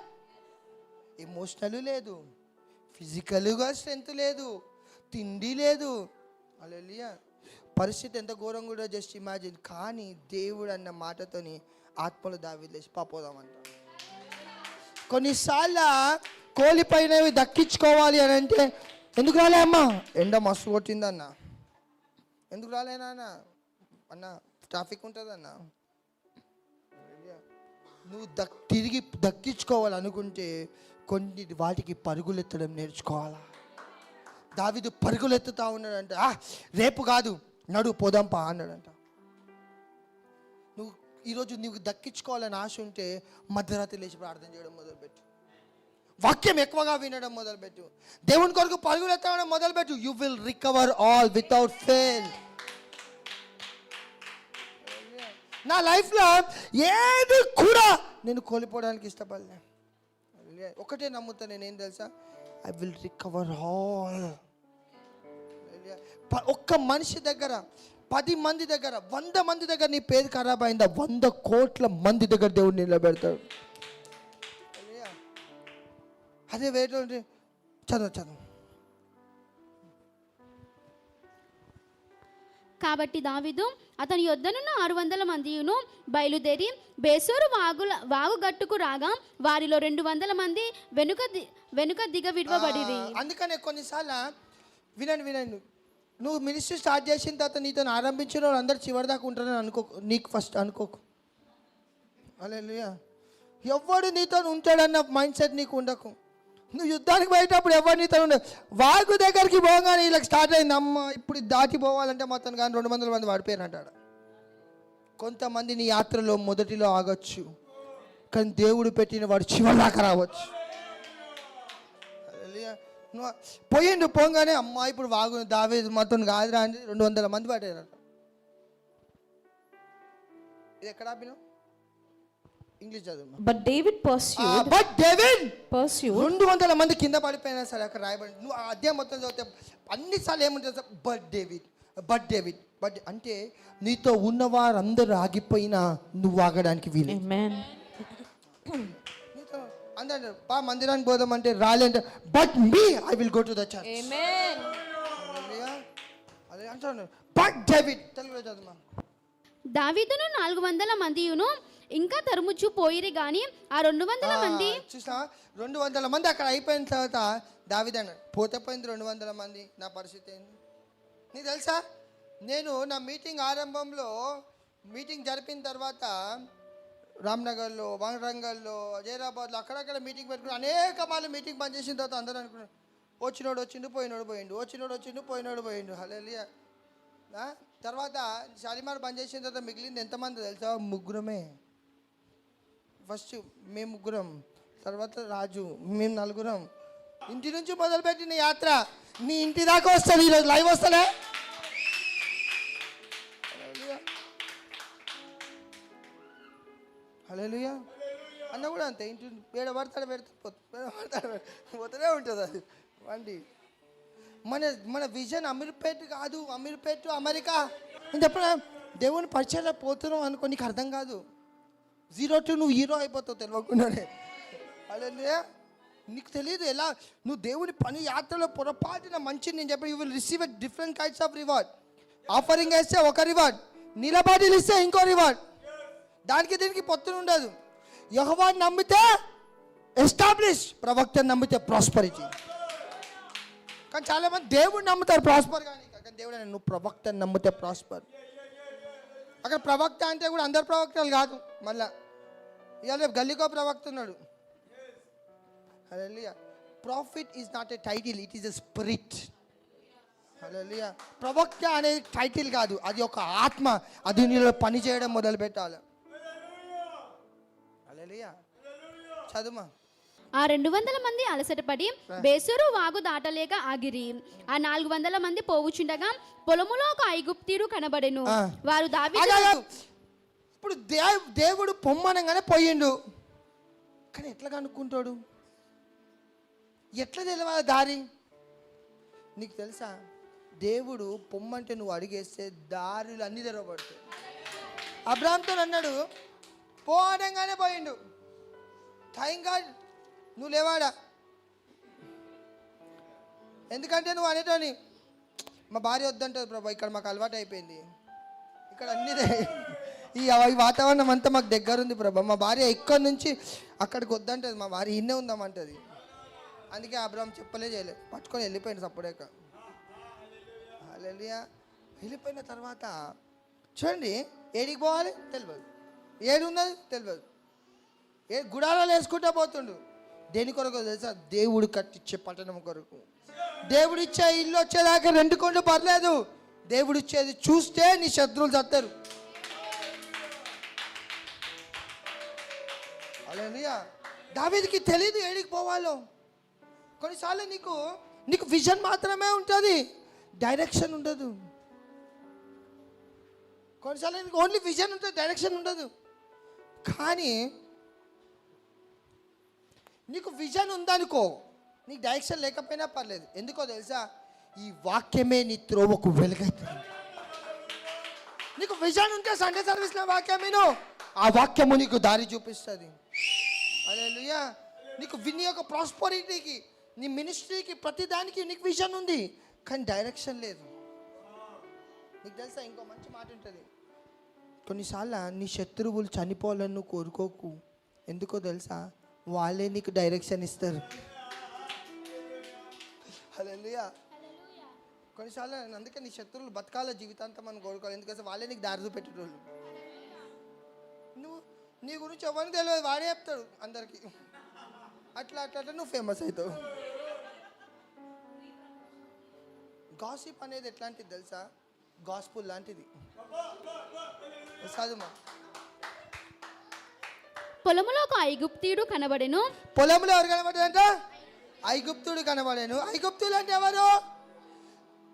Emotional లేదు, ఫిజికల్గా స్ట్రెంత్ లేదు, తిండి లేదు. హల్లెలూయా. పరిస్థితి ఎంత ఘోరం కూడా జస్ట్ ఇమాజిన్. కానీ దేవుడు అన్న మాటతోని ఆత్మలు దావీదు లేచి పాపోదామంట. కొన్నిసార్లు కోల్పోయినవి దక్కించుకోవాలి అని అంటే, ఎందుకు రాలే అమ్మా? ఎండ మస్తు కొట్టిందన్న. ఎందుకు రాలేనా అన్న? ట్రాఫిక్ ఉంటుందన్న. నువ్వు తిరిగి దక్కించుకోవాలనుకుంటే కొన్ని వాటికి పరుగులెత్తడం నేర్చుకోవాలా. దావీదు పరుగులెత్తుతా ఉన్నాడంట. రేపు కాదు, నడు పోదాంపా అన్నాడంట. నువ్వు ఈరోజు నువ్వు దక్కించుకోవాలని ఆశ ఉంటే మధ్యరాత్రి లేచి ప్రార్థన చేయడం మొదలుపెట్టు. వాక్యం ఎక్కువగా వినడం మొదలుపెట్టు. దేవుని కొరకు పరుగులు ఎత్తడం మొదలుపెట్టు. You will recover all without fail. నా లైఫ్లో ఏది కూడా నేను కోల్పోవడానికి ఇష్టపడలే. ఒకటే నమ్ముతా, నేనేం తెలుసా? I will recover all. ఒక్క మనిషి దగ్గర, 10 మంది దగ్గర, 100 మంది దగ్గర నీ పేరు ఖరాబ్ అయిందా, 100 కోట్ల మంది దగ్గర దేవుడు నిలబెడతాడు. అదే వేరే చదువు.
కాబట్టి దావీదు అతని యొద్దనున్న 600 మందియును బయలుదేరి బేసోరు వాగుగట్టుకు రాగా వారిలో 200 మంది వెనుక దిగ విడవబడిరి.
అందుకనే కొన్నిసార్లు వినండి, నువ్వు మినిస్ట్రీ స్టార్ట్ చేసిన తర్వాత నీతో ఆరంభించిన వాళ్ళు అందరు చివరి దాకా ఉంటారని నీకు ఫస్ట్ అనుకోకు. హల్లెలూయా. ఎవడు నీతో ఉంటాడన్న మైండ్ సెట్ నీకు ఉండకు. నువ్వు యుద్ధానికి పోయేటప్పుడు ఎవరు నీతో ఉండదు. వాగు దగ్గరికి పోగానే వీళ్ళకి స్టార్ట్ అయింది, అమ్మ ఇప్పుడు దాటిపోవాలంటే మొత్తం కానీ 200 మంది పడిపోయారంటాడు. కొంతమంది నీ యాత్రలో మొదటిలో ఆగొచ్చు, కానీ దేవుడు పెట్టిన వాడు చివరి దాకా రావచ్చు. పోయిండు, పోగానే అమ్మ ఇప్పుడు వాగు దావీదు మొత్తం కాదురా అని 200 మంది పడ్డారట. ఇది ఎక్కడ ఆపినావు? ఇంగ్లీష్ చదువు.
But David pursued.
200 మంది కింద పడిపోయినా సరే అక్కడ రాయబడి. నువ్వు ఆ అధ్యాయం మొత్తం చదివితే అన్నిసార్లు ఏముంటుంది? బట్ డేవిడ్ అంటే నీతో ఉన్న వారందరూ ఆగిపోయినా నువ్వు ఆగడానికి వీలు. అందరూ మందిరానికి పోదాం అంటే రాలేంటే, but me I will go to the church. అదే అంటాను. బట్ డేవిడ్, తెలుగులో చదువు.
దావీదును 400 మందియును ఇంకా తరుముచు పోయిరి గాని ఆ 200 మంది
చూసా 200 మంది అక్కడ అయిపోయిన తర్వాత దావీదు అన్నాడు, పోతే పోయింది 200 మంది, నా పరిస్థితి ఏంది? నీకు తెలుసా, నేను నా మీటింగ్ ఆరంభంలో మీటింగ్ జరిపిన తర్వాత రామ్నగర్లో, వరంగల్లో, జైరాబాద్లో అక్కడక్కడ మీటింగ్ పెట్టుకుని అనేక మార్లు మీటింగ్ బంద్ చేసిన తర్వాత అందరూ అనుకున్నాను, వచ్చినోడు వచ్చిండు పోయినోడు పోయిండు, వచ్చినోడు వచ్చిండు పోయినోడు పోయిండు. హల్లెలూయా. తర్వాత షాలిమార్ బంద్ చేసిన తర్వాత మిగిలింది ఎంతమంది తెలుసా? ముగ్గురమే. ఫస్ట్ మేము ముగ్గురం, తర్వాత రాజు, మేము నలుగురం. ఇంటి నుంచి మొదలుపెట్టిన యాత్ర మీ ఇంటి దాకా వస్తుంది. ఈరోజు లైవ్ వస్తలే. హల్లెలూయా. అన్న కూడా అంతే, ఇంటి పేడ పడతాడు పోతూనే ఉంటుంది అది వండి. మన విజన్ అమీర్పేట్ కాదు, అమీర్పేట్ అమెరికా. నేను చెప్పిన దేవుని పరిచయంలో పోతున్నావు అనుకో, నీకు అర్థం కాదు. 0 to నువ్వు హీరో అయిపోతావు తెలియకుండానే. హల్లెలూయా. నీకు తెలియదు ఎలా నువ్వు దేవుని పని యాత్రలో పొరపాటున మంచి, నేను చెప్పి you will receive a different kinds of reward. Offering వేస్తే ఒక రివార్డ్, నిలబడిలు ఇస్తే ఇంకో రివార్డ్. దానికి దీనికి పొత్తులు ఉండదు. యెహోవాని నమ్మితే ఎస్టాబ్లిష్, ప్రవక్తని నమ్మితే ప్రాస్పరిటీ. కానీ చాలామంది దేవుడిని నమ్ముతారు ప్రాస్పర్, కానీ దేవుడు నువ్వు ప్రవక్తని నమ్మితే ప్రాస్పర్. అక్కడ ప్రవక్త అంటే కూడా అందరు ప్రవక్తలు కాదు. మళ్ళా ఇవాళ రేపు గల్లీకో ప్రవక్త ఉన్నాడు. Hallelujah. Prophet is not a title, it is a spirit. Hallelujah. ప్రవక్త అనేది టైటిల్ కాదు, అది ఒక ఆత్మ. అది నీలో పని చేయడం మొదలు పెట్టాలి. హల్లెలూయా. చదువుమా.
ఆ 200 మంది అలసటపడి బేసరు వాగు దాటలేక ఆగిరి. ఆ 400 మంది పోవుచుండగా పొలములో ఒక ఐగుప్తీయుడు కనబడెను. వారు దావీదు.
ఇప్పుడు దేవుడు పొమ్మనగానే పోయిండు, కానీ ఎట్లా కనుక్కుంటాడు? ఎట్లా తెలియాలి దారి? నీకు తెలుసా, దేవుడు పొమ్మంటే నువ్వు అడిగేస్తే దారులు అన్నీ తెరవబడతాయి. అబ్రాహాంతో అన్నాడు పో అనగానే పోయిండు. థ్యాంక్ గాడ్ నువ్వు లేవాడా. ఎందుకంటే నువ్వు అనేటోని మా భార్య వద్దంటుంది ప్రభా, ఇక్కడ మాకు అలవాటు అయిపోయింది, ఇక్కడ అన్నీ ఈ వాతావరణం అంతా మాకు దగ్గర ఉంది ప్రభా, మా భార్య ఇక్కడి నుంచి అక్కడికి వద్దంటుంది, మా భార్య ఇన్నే ఉందామంటుంది. అందుకే అబ్రాహాం చెప్పలే చేయలేదు, పట్టుకొని వెళ్ళిపోయింది సప్పుడేక. హల్లెలూయా. వెళ్ళిపోయిన తర్వాత చూడండి, ఏడికి పోవాలి తెలియదు, ఏడు ఉన్నది తెలియదు, ఏ గుడారాలు వేసుకుంటా పోతుండు. దేని కొరకు తెలుసా? దేవుడు కట్టించే పట్టణం కొరకు. దేవుడిచ్చే ఇల్లు వచ్చేదాకా 2 కొండ్లు పర్లేదు, దేవుడిచ్చేది చూస్తే నీ శత్రువులు చస్తారు. హల్లెలూయా. దావీదుకి తెలీదు ఏడికి పోవాలో. కొన్నిసార్లు నీకు విజన్ మాత్రమే ఉంటుంది, డైరెక్షన్ ఉండదు. కొన్నిసార్లు నీకు ఓన్లీ విజన్ ఉంటుంది, డైరెక్షన్ ఉండదు. కానీ నీకు విజన్ ఉందనుకో, నీకు డైరెక్షన్ లేకపోయినా పర్లేదు. ఎందుకో తెలుసా? ఈ వాక్యమే నీ త్రోవకు వెలుగైతుంది. నీకు విజన్ ఉంటే సండే సర్వీస్లో వాక్యం విను, ఆ వాక్యము నీకు దారి చూపిస్తుంది. హల్లెలూయా. నీకు నీ యొక్క ప్రాస్పరిటీకి, నీ మినిస్ట్రీకి, ప్రతి దానికి నీకు విజన్ ఉంది, కానీ డైరెక్షన్ లేదు. నీకు తెలుసా ఇంకో మంచి మాట ఉంటుంది, కొన్నిసార్లు నీ శత్రువులు చనిపోవాలని నువ్వు కోరుకోకు. ఎందుకో తెలుసా? వాళ్ళే నీకు డైరెక్షన్ ఇస్తారు. హల్లెలూయా. కొన్నిసార్లు అందుకే నీ శత్రువులు బతకాల జీవితాంతం అని కోరుకోవాలి, ఎందుకంటే వాళ్ళే నీకు దారి చూపెట్టేటోళ్ళు. నువ్వు నీ గురించి ఎవరికి తెలియదు, వాడే చెప్తాడు అందరికీ. అట్లా అట్లా అట్లా నువ్వు ఫేమస్ అవుతావు. గాసిప్ అనేది ఎట్లాంటిది తెలుసా? గాస్పుల్ లాంటిది. చదువుమా.
పొలములో ఒక ఐగుప్తీయుడు కనబడెను.
పొలంలో ఎవరు కనబడ్డాడంట? ఐగుప్తుడు కనబడాను. ఐగుప్తులు అంటే ఎవరు?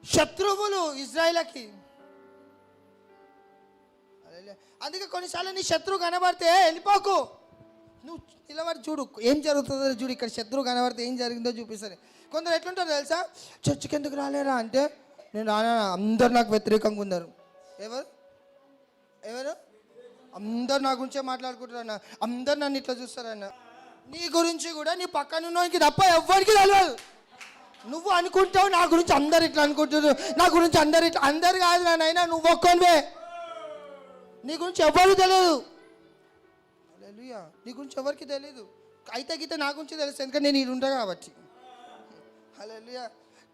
శత్రువులు ఇజ్రాయిలకి. అందుకే కొన్నిసార్లు నీ శత్రువు కనబడితే వెళ్ళిపోకు, నువ్వు నిలబడి చూడు ఏం జరుగుతుందో చూడు. ఇక్కడ శత్రువు కనబడితే ఏం జరిగిందో చూపిస్తాను. కొందరు ఎట్లుంటారు తెలుసా? చర్చికి ఎందుకు రాలేరా అంటే, నేను రానా, అందరు నాకు వ్యతిరేకంగా ఉన్నారు. ఎవరు అందరు నా గురించే మాట్లాడుకుంటారన్న, అందరు నన్ను ఇట్లా చూస్తారన్న. నీ గురించి కూడా నీ పక్కన ఉన్నోనికి తప్ప ఎవ్వరికి తెలియదు. నువ్వు అనుకుంటావు నా గురించి అందరు ఇట్లా అనుకుంటారు, నా గురించి అందరు ఇట్లా. అందరు కాదు నాయనా, నువ్వు ఒక్కనివే. నీ గురించి ఎవరు తెలియదు. హల్లెలూయా. నీ గురించి ఎవరికి తెలియదు. అయితే గీత నా గురించి తెలుసు, ఎందుకంటే నేను ఇది ఉంటా కాబట్టి. హల్లెలూయా.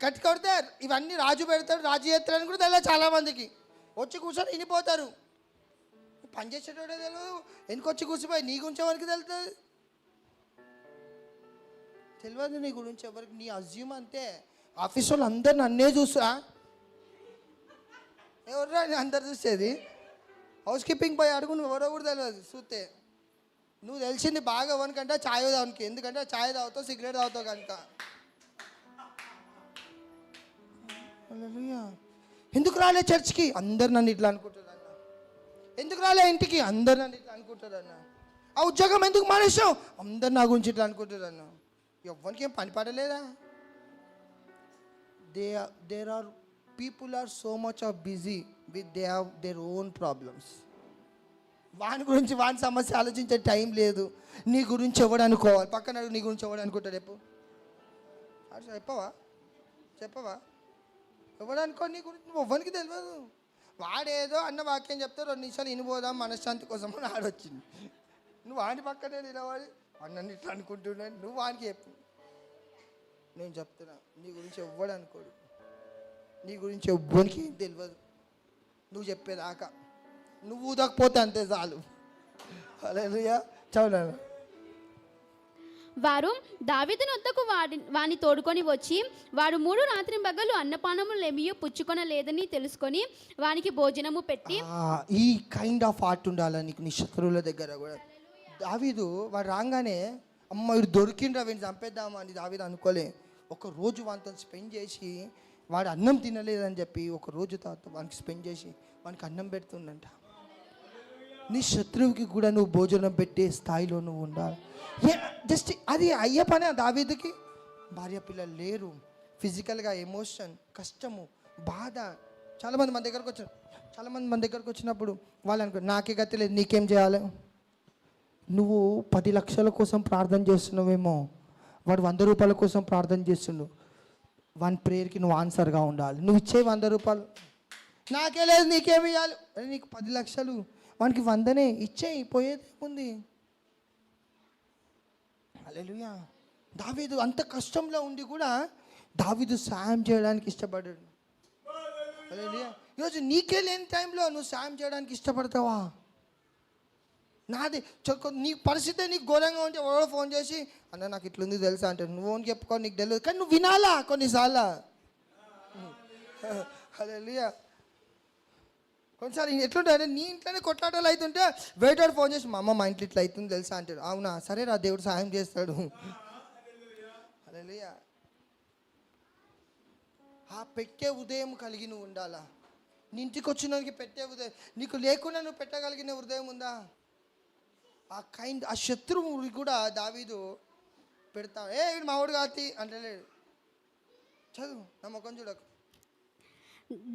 కట్టి కొడతారు ఇవన్నీ, రాజు పెడతాడు, రాజు చేస్తారని కూడా తెలియదు చాలామందికి. వచ్చి కూర్చొని వినిపోతారు. పని చేసేటోడే తెలియదు, వెనుకొచ్చి కూర్చిపోయి నీ గురించి ఎవరికి తెలుస్తుంది? తెలియదు నీ గురించి ఎవరికి. నీ అజ్యూమ్ అంతే. ఆఫీస్ వాళ్ళు అందరు నన్నే చూసా, ఎవర్రా అందరు చూసేది? హౌస్ కీపింగ్ పోయి అడుగు, నువ్వు ఎవరో కూడా తెలియదు చూస్తే. నువ్వు తెలిసింది బాగా ఎవరికంటే ఛాయ్ తాగడానికి, ఎందుకంటే ఛాయ్ తాగుతావు, సిగరెట్ తాగుతావు కనుక. ఎందుకు రాలే చర్చ్కి? అందరు నన్ను ఇట్లా అనుకుంటారు అన్న. ఎందుకు రాలే ఇంటికి? అందరు నన్ను ఇట్లా అనుకుంటారు అన్న. ఆ ఉద్యోగం ఎందుకు మానేసావు? అందరు నా గురించి ఇట్లా అనుకుంటారు అన్న. ఎవ్వరికి ఏం పని పడలేదా? There are people are so much of busy with they have their own problems. వాని గురించి వాని సమస్య ఆలోచించే టైం లేదు. నీ గురించి ఎవడు అనుకోవాలి? పక్కన నీ గురించి ఎవడు అనుకుంటాడు? రేపు చెప్పవా ఎవడు అనుకో నీ గురించి? నువ్వు ఎవ్వరికి తెలియదు. వాడేదో అన్న వాక్యం చెప్తే 2 నిమిషాలు వినిపోదాం మనశ్శాంతి కోసం అని ఆడొచ్చింది. నువ్వు వాడి పక్కనే నిలబడి అన్నని ఇట్లా అనుకుంటున్నాను, నువ్వు వానికి చెప్పు. నేను చెప్తున్నా, నీ గురించి ఎవ్వడు అనుకోడు, నీ గురించి ఎవ్వరికి ఏం తెలియదు. నువ్వు చెప్పేదాకా నువ్వు ఊదకపోతే అంతే చాలు. హల్లెలూయా. చదువు.
వారు దావీదుని వద్దకు వాని తోడుకొని వచ్చి, వాడు 3 రాత్రింబగళ్ళు అన్నపానములు ఏమీ పుచ్చుకొనలేదని తెలుసుకొని వానికి భోజనము పెట్టి.
ఈ కైండ్ ఆఫ్ ఆర్ట్ ఉండాలి నీకు నీ శత్రువుల దగ్గర కూడా. దావీదు వాడు రాగానే అమ్మ వీడు దొరికిండ్రా, వీడిని చంపేద్దామా అని దావీదు అనుకోలే. ఒక రోజు వానితో స్పెండ్ చేసి, వాడు అన్నం తినలేదని చెప్పి ఒక రోజు తర్వాత వానికి స్పెండ్ చేసి వానికి అన్నం పెడుతుందంట. నీ శత్రువుకి కూడా నువ్వు భోజనం పెట్టే స్థాయిలో నువ్వు ఉండాలి. జస్ట్ అది అయ్యే పనే. దావీదుకి భార్య పిల్లలు లేరు, ఫిజికల్గా ఎమోషన్, కష్టము, బాధ. చాలామంది మన దగ్గరకు వచ్చినప్పుడు వాళ్ళు అనుకో నాకే గతి లేదు, నీకేం చేయాలి? నువ్వు 10 లక్షల కోసం ప్రార్థన చేస్తున్నావేమో, వాడు 100 రూపాయల కోసం ప్రార్థన చేస్తున్నావు. వాని ప్రేయర్కి నువ్వు ఆన్సర్గా ఉండాలి. నువ్వు ఇచ్చే 100 రూపాయలు, నాకే లేదు నీకేమి ఇవ్వాలి? నీకు 10 లక్షలు, వానికి 100నే ఇచ్చేయి, పోయేది ఉంది. హల్లెలూయా. దావీదు అంత కష్టంలో ఉండి కూడా దావీదు సాయం చేయడానికి ఇష్టపడ్డాడు. హల్లెలూయా. ఈరోజు నీకే లేని టైంలో నువ్వు సాయం చేయడానికి ఇష్టపడతావా? నాది నీ పరిస్థితి నీకు ఘోరంగా ఉంటే ఎవరో ఫోన్ చేసి అన్న నాకు ఇట్లుంది తెలుసా అంటే నువ్వు ఓన్ చెప్పుకో, నీకు తెలియదు, కానీ నువ్వు వినాలా కొన్నిసార్లు. హల్లెలూయా. కొన్నిసార్లు ఎట్లుంటే నీ ఇంట్లోనే కొట్లాటలు అవుతుంటే వెయిటర్ ఫోన్ చేసి మా అమ్మ మా ఇంట్లో ఇట్లా అవుతుంది తెలుసా అంటాడు. అవునా, సరే రా, దేవుడు సాయం చేస్తాడు. హల్లెలూయా. ఆ పెట్టే ఉదయం కలిగి నువ్వు ఉండాలా. నీ ఇంటికి వచ్చినోనికి పెట్టే ఉదయం, నీకు లేకుండా నువ్వు పెట్టగలిగిన హృదయం ఉందా? ఆ శత్రువు కూడా దావీదు పెడతా. వీడు మావాడు కాతి అంటలేడు. చదువు, నా ముఖం చూడకు.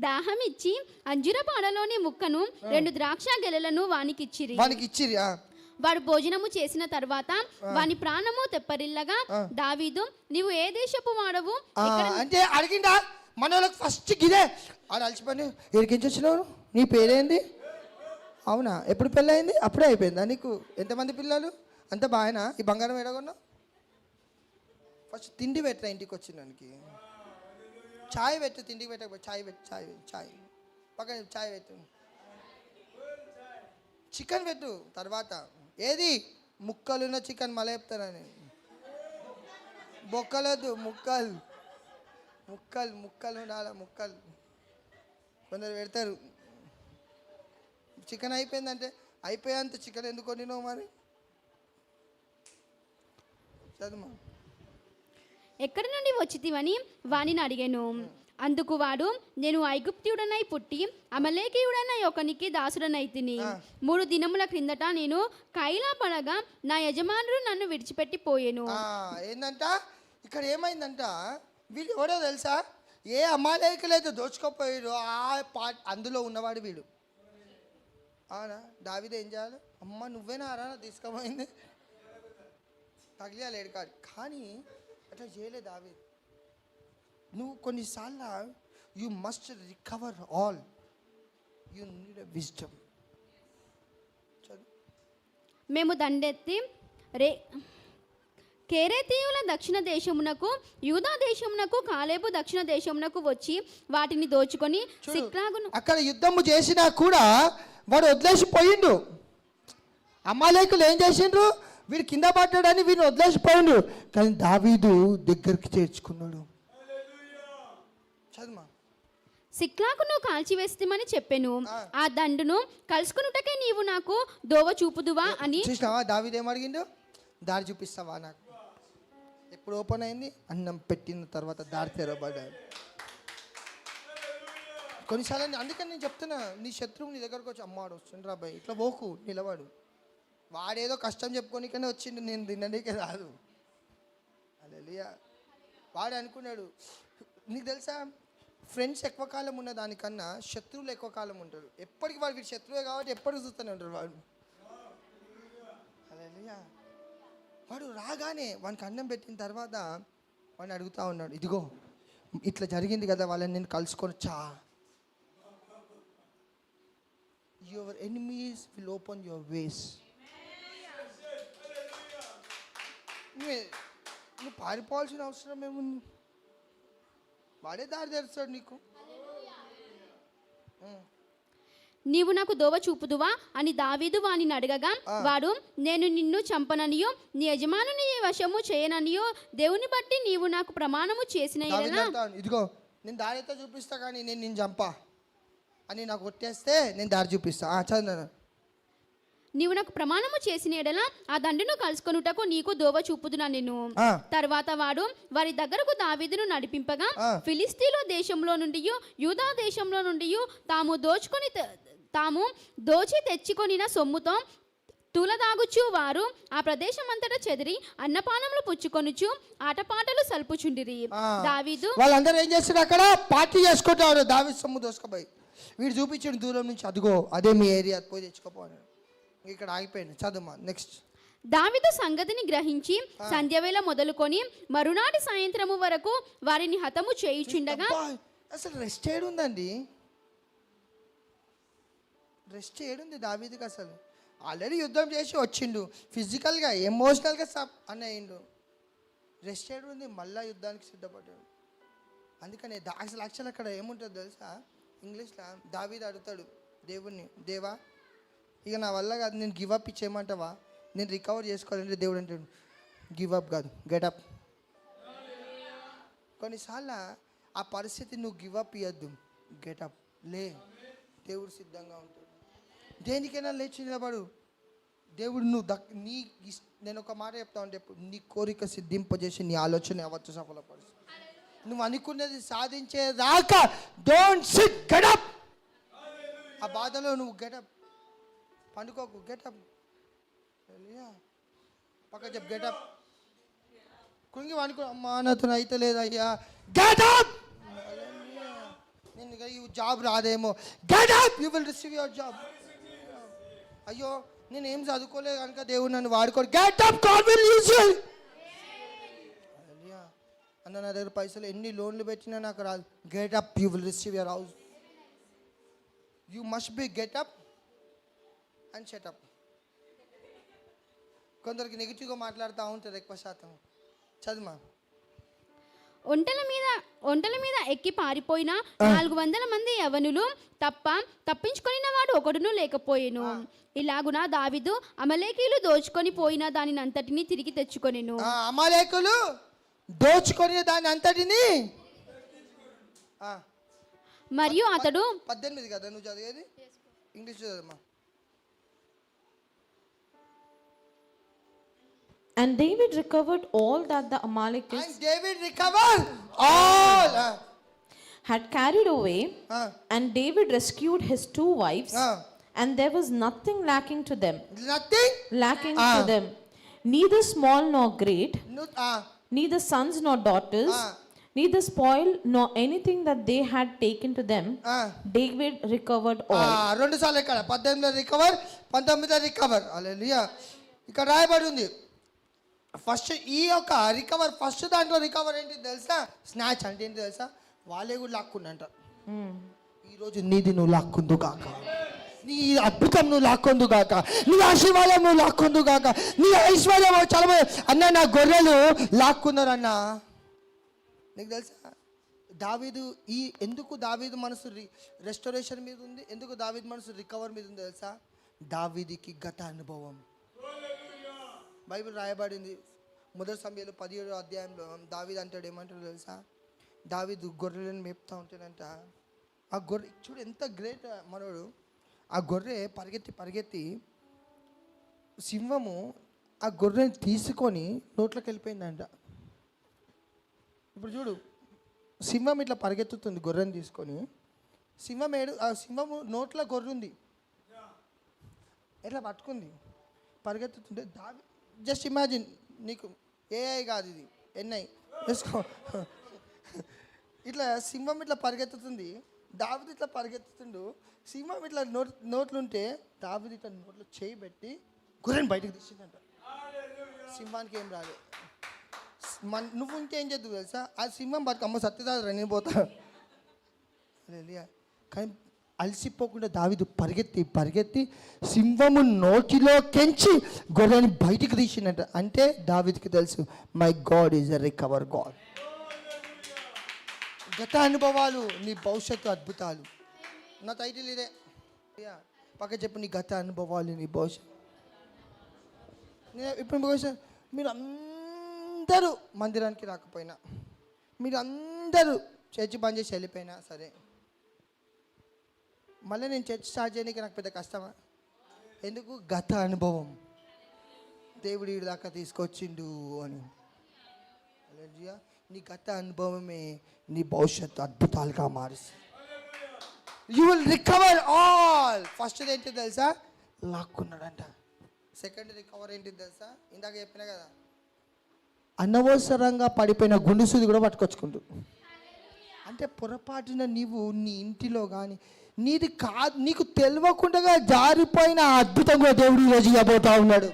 దాహం ఇచ్చి అంజుర పాడలోని ముక్కను 2 ద్రాక్ష గెలలను వానికి ఇచ్చిరి. వాడు భోజనము చేసిన తర్వాత వాని ప్రాణము తెప్పరిల్లగా దావీదు నీవు ఏ దేశపు వాడవు
అంటే అడిగిందా? మన వాళ్ళకి ఫస్ట్ గిదే అని అలసిపోయి ఎరికించి వచ్చినావు, నీ పేరేంది? అవునా, ఎప్పుడు పెళ్ళయింది? అప్పుడే అయిపోయిందా? నీకు ఎంతమంది పిల్లలు? అంత బాగానా? ఈ బంగారం ఎడగొన్నావు? ఫస్ట్ తిండి పెట్టరా ఇంటికి వచ్చినానికి. ఛాయ్ పెట్టు, తిండికి పెట్టక ఛాయ్ పక్కన ఛాయ్ పెట్టు. చికెన్ పెట్టు తర్వాత. ఏది ముక్కలున్న చికెన్ మళ్ళీ చెప్తానని. బొక్కలొద్దు, ముక్కలు ఉండాలి. ముక్కలు కొందరు పెడతారు. చికెన్ అయిపోయిందంటే అయిపోయేంత చికెన్ ఎందుకు వండినావు మరి? చదువు.
ఎక్కడి నుండి వచ్చితివని వానిని అడిగాను. అందుకు వాడు నేను ఐగుప్త్యుడనై పుట్టి అమలేకీయుడనై ఒకనికి దాసుడనైతిని. 3 దినముల క్రిందట నేను కైలా పడగా నా యజమానుడు నన్ను విడిచిపెట్టి పోయేను.
ఏందంట ఇక్కడ ఏమైందంట? వీళ్ళు ఎవడో తెలుసా? ఏ అమాలేకులైతే దోచుకోపోయారు అందులో ఉన్నవాడు వీడు. అవునా? దావీదు ఏం చేయాలి? అమ్మ నువ్వేనా రా తీసుకుపోయింది, తగిలేడు కాదు. కానీ అట్లా చేయలేదు దావీదు. నువ్వు కొన్నిసార్లు you must recover all, you need a wisdom.
మేము దండెత్తి రే కేరేతీయుల దక్షిణ దేశమునకు యూదా దేశమునకు కాలేబు దక్షిణ దేశమునకు వచ్చి వాటిని దోచుకొని సిక్లాగును.
అక్కడ యుద్ధము చేసినా కూడా వాడు వదిలేసిపోయిండు. అమాలేకులు ఏం చేసిండ్రు, వీడు కింద పడ్డాడని వీడిని వదిలేసిపోయిండు. కానీ దావీదు దగ్గరికి చేర్చుకున్నాడు. చదుమా.
సిక్లాకును కాల్చివేస్తామని చెప్పెను. ఆ దండును కలుసుకున్నటకే నీవు నాకు దోవ చూపుదువా అని.
చూసినావా దావీదు ఏం అడిగిండు, దారి చూపిస్తావా నాకు. ఎప్పుడు ఓపెన్ అయింది, అన్నం పెట్టిన తర్వాత దారి తెరవబడ్డాడు. కొన్నిసార్లు అందుకని నేను చెప్తున్నా, నీ శత్రువు నీ దగ్గరకు వచ్చి అమ్మాడు వస్తుండ్రు అబ్బాయి ఇట్లా పోకు, నిలవాడు. వాడేదో కష్టం చెప్పుకోనికనే వచ్చిండు, నేను తినడానికే రాదు. హల్లెలూయా. వాడు అనుకున్నాడు. నీకు తెలుసా, ఫ్రెండ్స్ ఎక్కువ కాలం ఉన్న దానికన్నా శత్రువులు ఎక్కువ కాలం ఉంటారు. ఎప్పటికి వాడు వీడు శత్రువే కాబట్టి ఎప్పటికి చూస్తూనే ఉంటారు వాడు. హల్లెలూయా. వాడు రాగానే వానికి అన్నం పెట్టిన తర్వాత వాడిని అడుగుతూ ఉన్నాడు, ఇదిగో ఇట్లా జరిగింది కదా, వాళ్ళని నేను కలుసుకొనొచ్చా. Your enemies will open your ways. నువ్వు పారిపోవాల్సిన అవసరం ఏముంది, వాడే దారి తెరుస్తాడు నీకు.
నీవు నాకు దోవ చూపుదువా అని దావీదు వానిని అడగగా వాడు, నేను నిన్ను చంపననియో నీ యజమానుని వశము చేయననియో దేవుని బట్టి నీవు నాకు ప్రమాణము చేసిన ఎడల.
ఇదిగో నేను దారి అయితే చూపిస్తా, కానీ నేను నిన్ను చంపా అని నాకు కొట్టేస్తే నేను దారి చూపిస్తా. చదువు.
నీవు నాకు ప్రమాణము చేసిన ఎడల ఆ దండును కలుసుకొనుటకు నీకు దోవ చూపుదునా నేను. తర్వాత వాడు వారి దగ్గరకు దావీదును నడిపింపగా ఫిలిస్తీన్ల దేశంలో నుండి యూదా దేశంలో నుండి తాము దోచి తెచ్చుకొనిన సొమ్ముతో తులదాగుచు వారు ఆ ప్రదేశం అంతటా చెదిరి అన్నపానములు పుచ్చుకొనుచు ఆటపాటలు సల్పుచుండిరి. దావీదు
వాళ్ళందరూ ఏం చేస్తారు, అక్కడ పార్టీ చేసుకుంటారు. దావీదు సొమ్ము దోసుకుపోయి వీడు చూపించిన దూరం నుంచి, అదిగో అదే మీ ఏరియా, పోయి తెచ్చుకోపోయాడు. ఇక్కడ ఆగిపోయింది. చదువు. నెక్స్ట్.
దావీదు సంగతిని గ్రహించి సంధ్యవేళ మొదలుకొని మరునాటి సాయంత్రము వరకు వారిని హతము చేయుచుండగా.
అసలు రెస్ట్ ఏడుందండి, రెస్ట్ ఏడుంది దావీదుకి. అసలు ఆల్రెడీ యుద్ధం చేసి వచ్చిండు, ఫిజికల్గా ఎమోషనల్గా అన్నయ్యిండు. రెస్ట్ ఏడుంది, మళ్ళీ యుద్ధానికి సిద్ధపడ్డాడు. అందుకని అసలు యాక్చువల్ అక్కడ ఏముంటుందో తెలుసా, ఇంగ్లీష్లో దావీదు అడుగుతాడు దేవుణ్ణి, దేవా ఇక నా వల్ల కాదు, నేను గివ్ అప్ ఇచ్చేయమంటావా, నేను రికవర్ చేసుకోవాలంటే దేవుడు అంటాడు, గివ్ అప్ కాదు, గెటప్. కొన్నిసార్లు ఆ పరిస్థితి నువ్వు గివ్ అప్ ఇవ్వద్దు, గెటప్, లే. దేవుడు సిద్ధంగా ఉంటాడు. దేనికైనా లేచి నిలబడు. దేవుడు నేను ఒక మాట చెప్తా ఉంటే, నీ కోరిక సిద్ధింపజేసి నీ ఆలోచన అవ్వచ్చు సఫలపరుచు. నువ్వు అనుకున్నది సాధించేదాకా డోంట్ సిట్, గెటప్. ఆ బాధలో నువ్వు గెటప్, పండుకోకు, గెటప్. పక్క చెప్పు, గెటప్. కుంగి అనుకో, అమ్మా నాతో అయితే లేదయ్యా, గెటప్. నేను ఈ జాబ్ రాదేమో, get up, you will receive your job. అయ్యో నేను ఏం చదువుకోలేదు కనుక దేవుడు నన్ను వాడుకోడు, get up, God will use you. అన్న నా దగ్గర పైసలు ఎన్ని లోన్లు పెట్టినా నాకు రాదు, get up, you will receive your house. You must be get up and shut up. కొందరికి నెగిటివ్గా మాట్లాడుతూ ఉంటారు ఎక్కువ శాతం. చదుమా.
ఒంటల మీద ఎక్కి పారిపోయిన 400 మంది యవనులు తప్పించుకొనిన వాడు ఒకడును లేకపోయేను. ఇలాగున దావీదు అమలేకీయులు దోచుకొని పోయిన దానిని అంతటిని తిరిగి తెచ్చుకొనెను.
అమలేకులు దోచుకొని దాని అంతటిని.
మరియు అతడు
18 కదా నువ్వు చదివేది, English చదవమ్మా.
And David recovered all that the Amalekites had carried away, and David rescued his 2 wives, and there was nothing lacking to them. To them, neither small nor great, neither sons nor daughters, neither spoil nor anything that they had taken to them. David recovered all.
2 సార్లు ఇక్కడ 18 recover, 19 recover. హల్లెలూయా. ఇక్కడ రాయబడి ఉంది. First ఈ యొక్క recover, first దాంట్లో recover ఏంటి తెలుసా, స్నాచ్ అంటే ఏంటి తెలుసా, వాళ్ళే కూడా లాక్కుండంట. ఈరోజు నీది నువ్వు లాక్కుందు కాక. నీ అద్భుతం నువ్వు లాక్కొందు గాక, నీ ఆశీర్వాదం నువ్వు లాక్కొందు గాక, నీ ఐశ్వర్యం. చాలా అన్న నా గొర్రెలు లాక్కున్నారన్నా. నీకు తెలుసా దావీదు ఎందుకు దావీదు మనసు రెస్టోరేషన్ మీద ఉంది, ఎందుకు దావీదు మనసు రికవర్ మీద ఉంది తెలుసా? దావీదుకి గత అనుభవం. బైబిల్ రాయబడింది మొదటి సమయంలో 17వ అధ్యాయంలో దావీదు అంటాడు, ఏమంటాడు తెలుసా? దావీదు గొర్రెలను మేపుతూ ఉంటాడంట. ఆ గొర్రె చూడు ఎంత గ్రేట్ మనోడు. ఆ గొర్రె పరిగెత్తి సింహము ఆ గొర్రెని తీసుకొని నోట్లోకి వెళ్ళిపోయిందంట. ఇప్పుడు చూడు, సింహం ఇట్లా పరిగెత్తుతుంది గొర్రెని తీసుకొని. ఆ సింహము నోట్లో గొర్రె ఉంది, ఇట్లా పట్టుకుంది పరిగెత్తుతుంటే జస్ట్ ఇమాజిన్, నీకు ఏఐ కాదు ఇది, ఎన్ఐ వేసుకో. ఇట్లా సింహం ఇట్లా పరిగెత్తుతుంది, దావీదు ఇట్లా పరిగెత్తుతుండు. సింహం ఇట్లా నోట్లుంటే దావీదు ఇట్లా నోట్లో చేయి పెట్టి గొర్రెని బయటకు తీసిందంట. సింహానికి ఏం రాలేదు. నువ్వు ఉంటే ఏం చేద్దు తెలుసా? ఆ సింహం బతుకమ్మ సత్యదారు నేను పోతా. కానీ అలసిపోకుండా దావీదు పరిగెత్తి సింహము నోటిలో కెంచి గొర్రెని బయటికి తీసిందంట. అంటే దావీదుకి తెలుసు, my God is a recover God. గత అనుభవాలు నీ భవిష్యత్తు అద్భుతాలు. నా టైటిల్ ఇదే, పక్క చెప్పు, నీ గత అనుభవాలు నీ భవిష్యత్తు. నేను ఇప్పుడు మీరు అందరూ మందిరానికి రాకపోయినా, మీరు అందరూ చర్చి బంద్ చేసి వెళ్ళిపోయినా సరే, మళ్ళీ నేను చర్చ్ స్టార్ట్ చేయడానికి నాకు పెద్ద కష్టమా? ఎందుకు? గత అనుభవం, దేవుడు వీడి దాకా తీసుకొచ్చిండు అని. అలెలుయా. నీ గత అనుభవమే నీ భవిష్యత్తు అద్భుతాలుగా మారుస్తుంది. You will recover all. First ఏంటి తెలుసా? లాక్కున్నాడంట. సెకండ్ రికవర్ ఏంటి తెలుసా? ఇందాక చెప్పినా కదా, అనవసరంగా పడిపోయిన గుండు సూది కూడా పట్టుకొచ్చుకుంటూ. అంటే పొరపాటున నీవు నీ ఇంటిలో కానీ నీది కాదు, నీకు తెలియకుండా జారిపోయిన అద్భుతం కూడా దేవుడు ఈరోజు ఇవ్వబోతా ఉన్నాడు.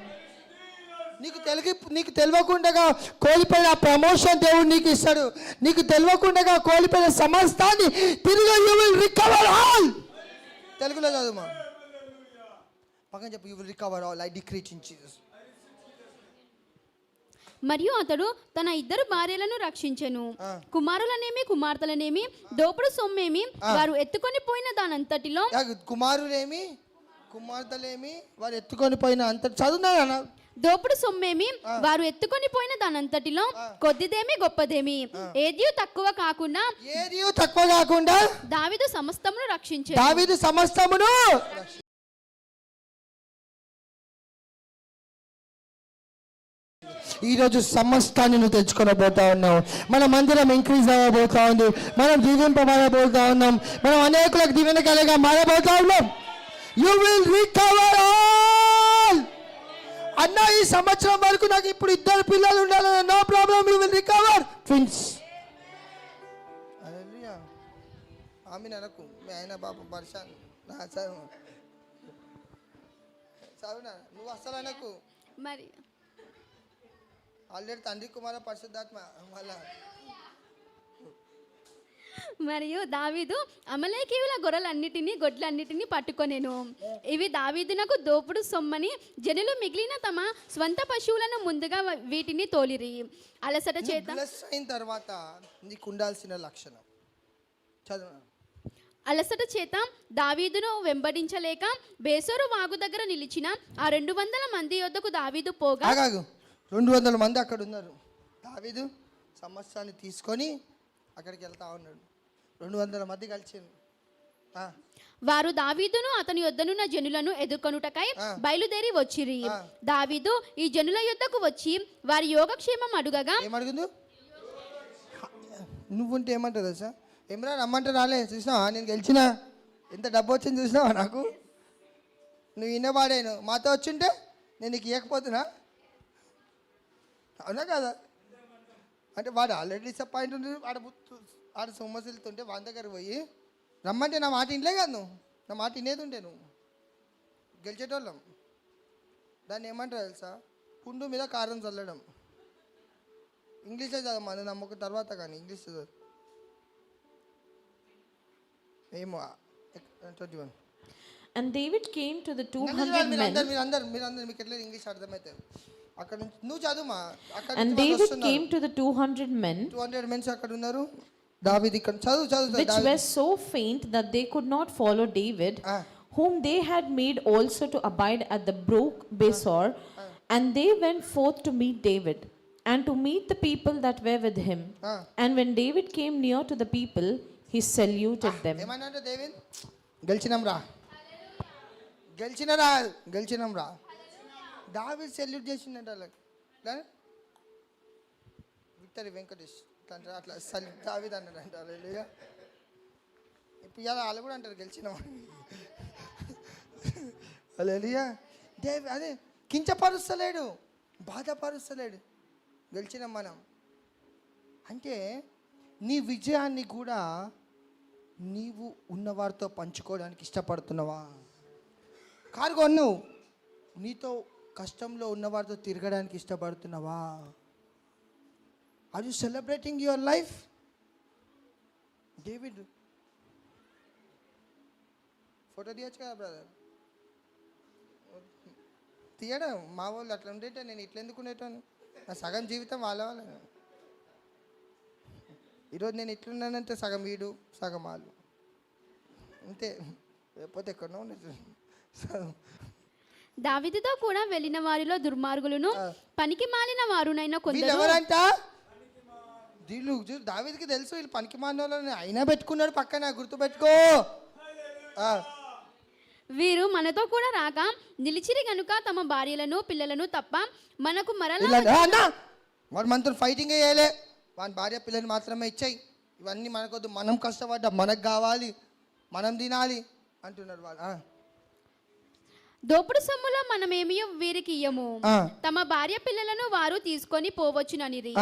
నీకు తెలియకుండా కోల్పోయిన ప్రమోషన్ దేవుడు నీకు ఇస్తాడు. నీకు తెలియకుండా కోల్పోయిన సమస్తాన్ని తిరిగి యూ విల్ రికవర్ ఆల్. తెలుగులో చదువుమా, పక్కన చెప్పు, you will recover all. I decreed in Jesus.
మరియు అతడు తన 2 భార్యలను రక్షించెను, కుమారులనేమి కుమార్తెలనేమి దోపుడు సొమ్మేమి వారు ఎత్తుకొని పోయిన దానంతటిలో.
కుమారులేమి కుమార్తెలేమి వారు ఎత్తుకొని పోయిన అంత చదువునా?
దోపుడు సొమ్మేమి వారు ఎత్తుకొని పోయిన దానంతటిలో కొద్దిదేమి గొప్పదేమి ఏదియూ తక్కువ కాకుండా దావీదు సమస్తమును రక్షించెను.
ఈరోజు సమస్తాన్ని నువ్వు తెచ్చుకోబోతా ఉన్నావు. మన మందిరం ఇంక్రీజ్ అవ్వబోతా ఉంది, మనం దీవింపబడబోతా ఉన్నాం, మనం అనేకులకు దీవెనకలుగా మారబోతా ఉన్నాం. You will recover all. అన్న ఈ సంవత్సరం వరకు నాకు ఇప్పుడు 2 పిల్లలు ఉండాలి, no problem, you will recover twins. ఆమె అనకు, మీ ఆయన బాబు పర్షాన్ చదువునా, నువ్వు అసలు అనకు.
మరి
ఆల్రెడీ తండ్రి కుమార పరిశుద్ధాత్మ మళ్ళా.
మరియు దావీదు అమలేకీయుల గొడ్లన్నిటినీ పట్టుకొనెను. ఇవి దావీదునకు దోపుడు సొమ్మని జనులు మిగిలిన తమ స్వంత పశువులను ముందుగా వీటిని తోలిరి. అలసట చేత
అయిన తర్వాత నీకు ఉండాల్సిన లక్షణం చదువు.
అలసట చేత దావీదును వెంబడించలేక బేసోరు వాగు దగ్గర నిలిచిన ఆ 200 మంది యొద్దకు దావీదు పోగా.
200 మంది అక్కడ ఉన్నారు. దావీదు సమస్యని తీసుకొని అక్కడికి వెళ్తా ఉన్నాడు. 200 మంది కలిసింది.
వారు దావీదును అతని యొద్దనున్న జనులను ఎదుర్కొనుటకై బయలుదేరి వచ్చిరి. దావీదు ఈ జనుల యొద్దకు వచ్చి వారి యోగక్షేమం అడుగగా.
ఏమడుగుందు? నువ్వుంటే ఏమంటావు తెలుసా? ఏమరా రమ్మంటే రాలే, చూసినావా నేను గెలిచినా, ఎంత డబ్బు వచ్చింది చూసినావా నాకు? నువ్వు వినవాడాను, మాతో వచ్చింటే నేను నీకు ఇవ్వకపోతున్నా, అవునా కదా? అంటే వాడు ఆల్రెడీ డిసప్పాయింట్ ఉంది. ఆడ సొమ్మసిల్తుంటే వాని దగ్గర పోయి రమ్మంటే నా మాట ఇంట్లో కాదు, నువ్వు నా మాట వినేది ఉంటే నువ్వు గెలిచేటోళ్ళం. దాన్ని ఏమంటారు తెలుసా? పుండు మీద కారం చల్లడం. ఇంగ్లీష్లో చదవమా, నువ్వు నమ్మక తర్వాత కానీ ఇంగ్లీష్ చదువు. ఏమో 21.
And David came to the 200
మీరు
men.
అందరు మీకు ఎట్లా ఇంగ్లీష్ అర్థమైతే అక్కడ నుంచి నువ్వు చదువుమా అక్కడ
And David came to the 200 men,
200 men's అక్కడ ఉన్నారు. దావీదు ఇక్కడ చదువు
which were so faint that they could not follow David, whom they had made also to abide at the brook Besor. And they went forth to meet David, and to meet the people that were with him. And when David came near to the people, he saluted them.
ఏమన్నాడు దేవిన్? గెలిచినాం రా దావీదు salute చేసిందంట victory Venkatesh అట్లా దావీదు అన్నాడంట. ఇప్పుడు ఇలా వాళ్ళు కూడా అంటారు గెలిచినాం హల్లెలూయా. అదే కించపరుస్తలేడు, బాధపరుస్తలేడు. గెలిచినాం మనం అంటే నీ విజయాన్ని కూడా నీవు ఉన్నవారితో పంచుకోవడానికి ఇష్టపడుతున్నావా? కారు కొన్నావు, నీతో కష్టంలో ఉన్నవారితో తిరగడానికి ఇష్టపడుతున్నావా? Are you celebrating your life? David photo తీయచ్చు కదా బ్రదర్? తీయడం మా వాళ్ళు అట్లా ఉండేట నేను ఇట్లా ఎందుకు ఉండేటాను? నా సగం జీవితం వాళ్ళ ఈరోజు నేను ఇట్లున్నానంటే సగం వీడు సగం వాళ్ళు అంతే, లేకపోతే ఎక్కడో
దావీదుతో కూడా వెళ్ళిన వారిలో దుర్మార్గులను పనికి మాలిన వారునైనా కొందరు.
ఎవరంట? వీళ్ళు దావీదుకి తెలుసు వీళ్ళు పనికి మాలిన వాళ్ళని అయినా పెట్టుకున్నాడు పక్కన, గుర్తుపెట్టుకో.
వీరు మనతో కూడా రాక నిలిచిరి గనుక తమ భార్యలను పిల్లలను తప్ప మనకు
వాడు మనతో ఫైటింగ్ చేయలే, వాని భార్య పిల్లలు మాత్రమే ఇచ్చాయి. ఇవన్నీ మనకొద్దు, మనం కష్టపడ్డా మనకు కావాలి, మనం తినాలి అంటున్నారు వాళ్ళు.
దోపుడు సొమ్ములో మనమేమి వీరికి ఇయ్యము, తమ భార్య పిల్లలను వారు తీసుకొని పోవచ్చుననిరి.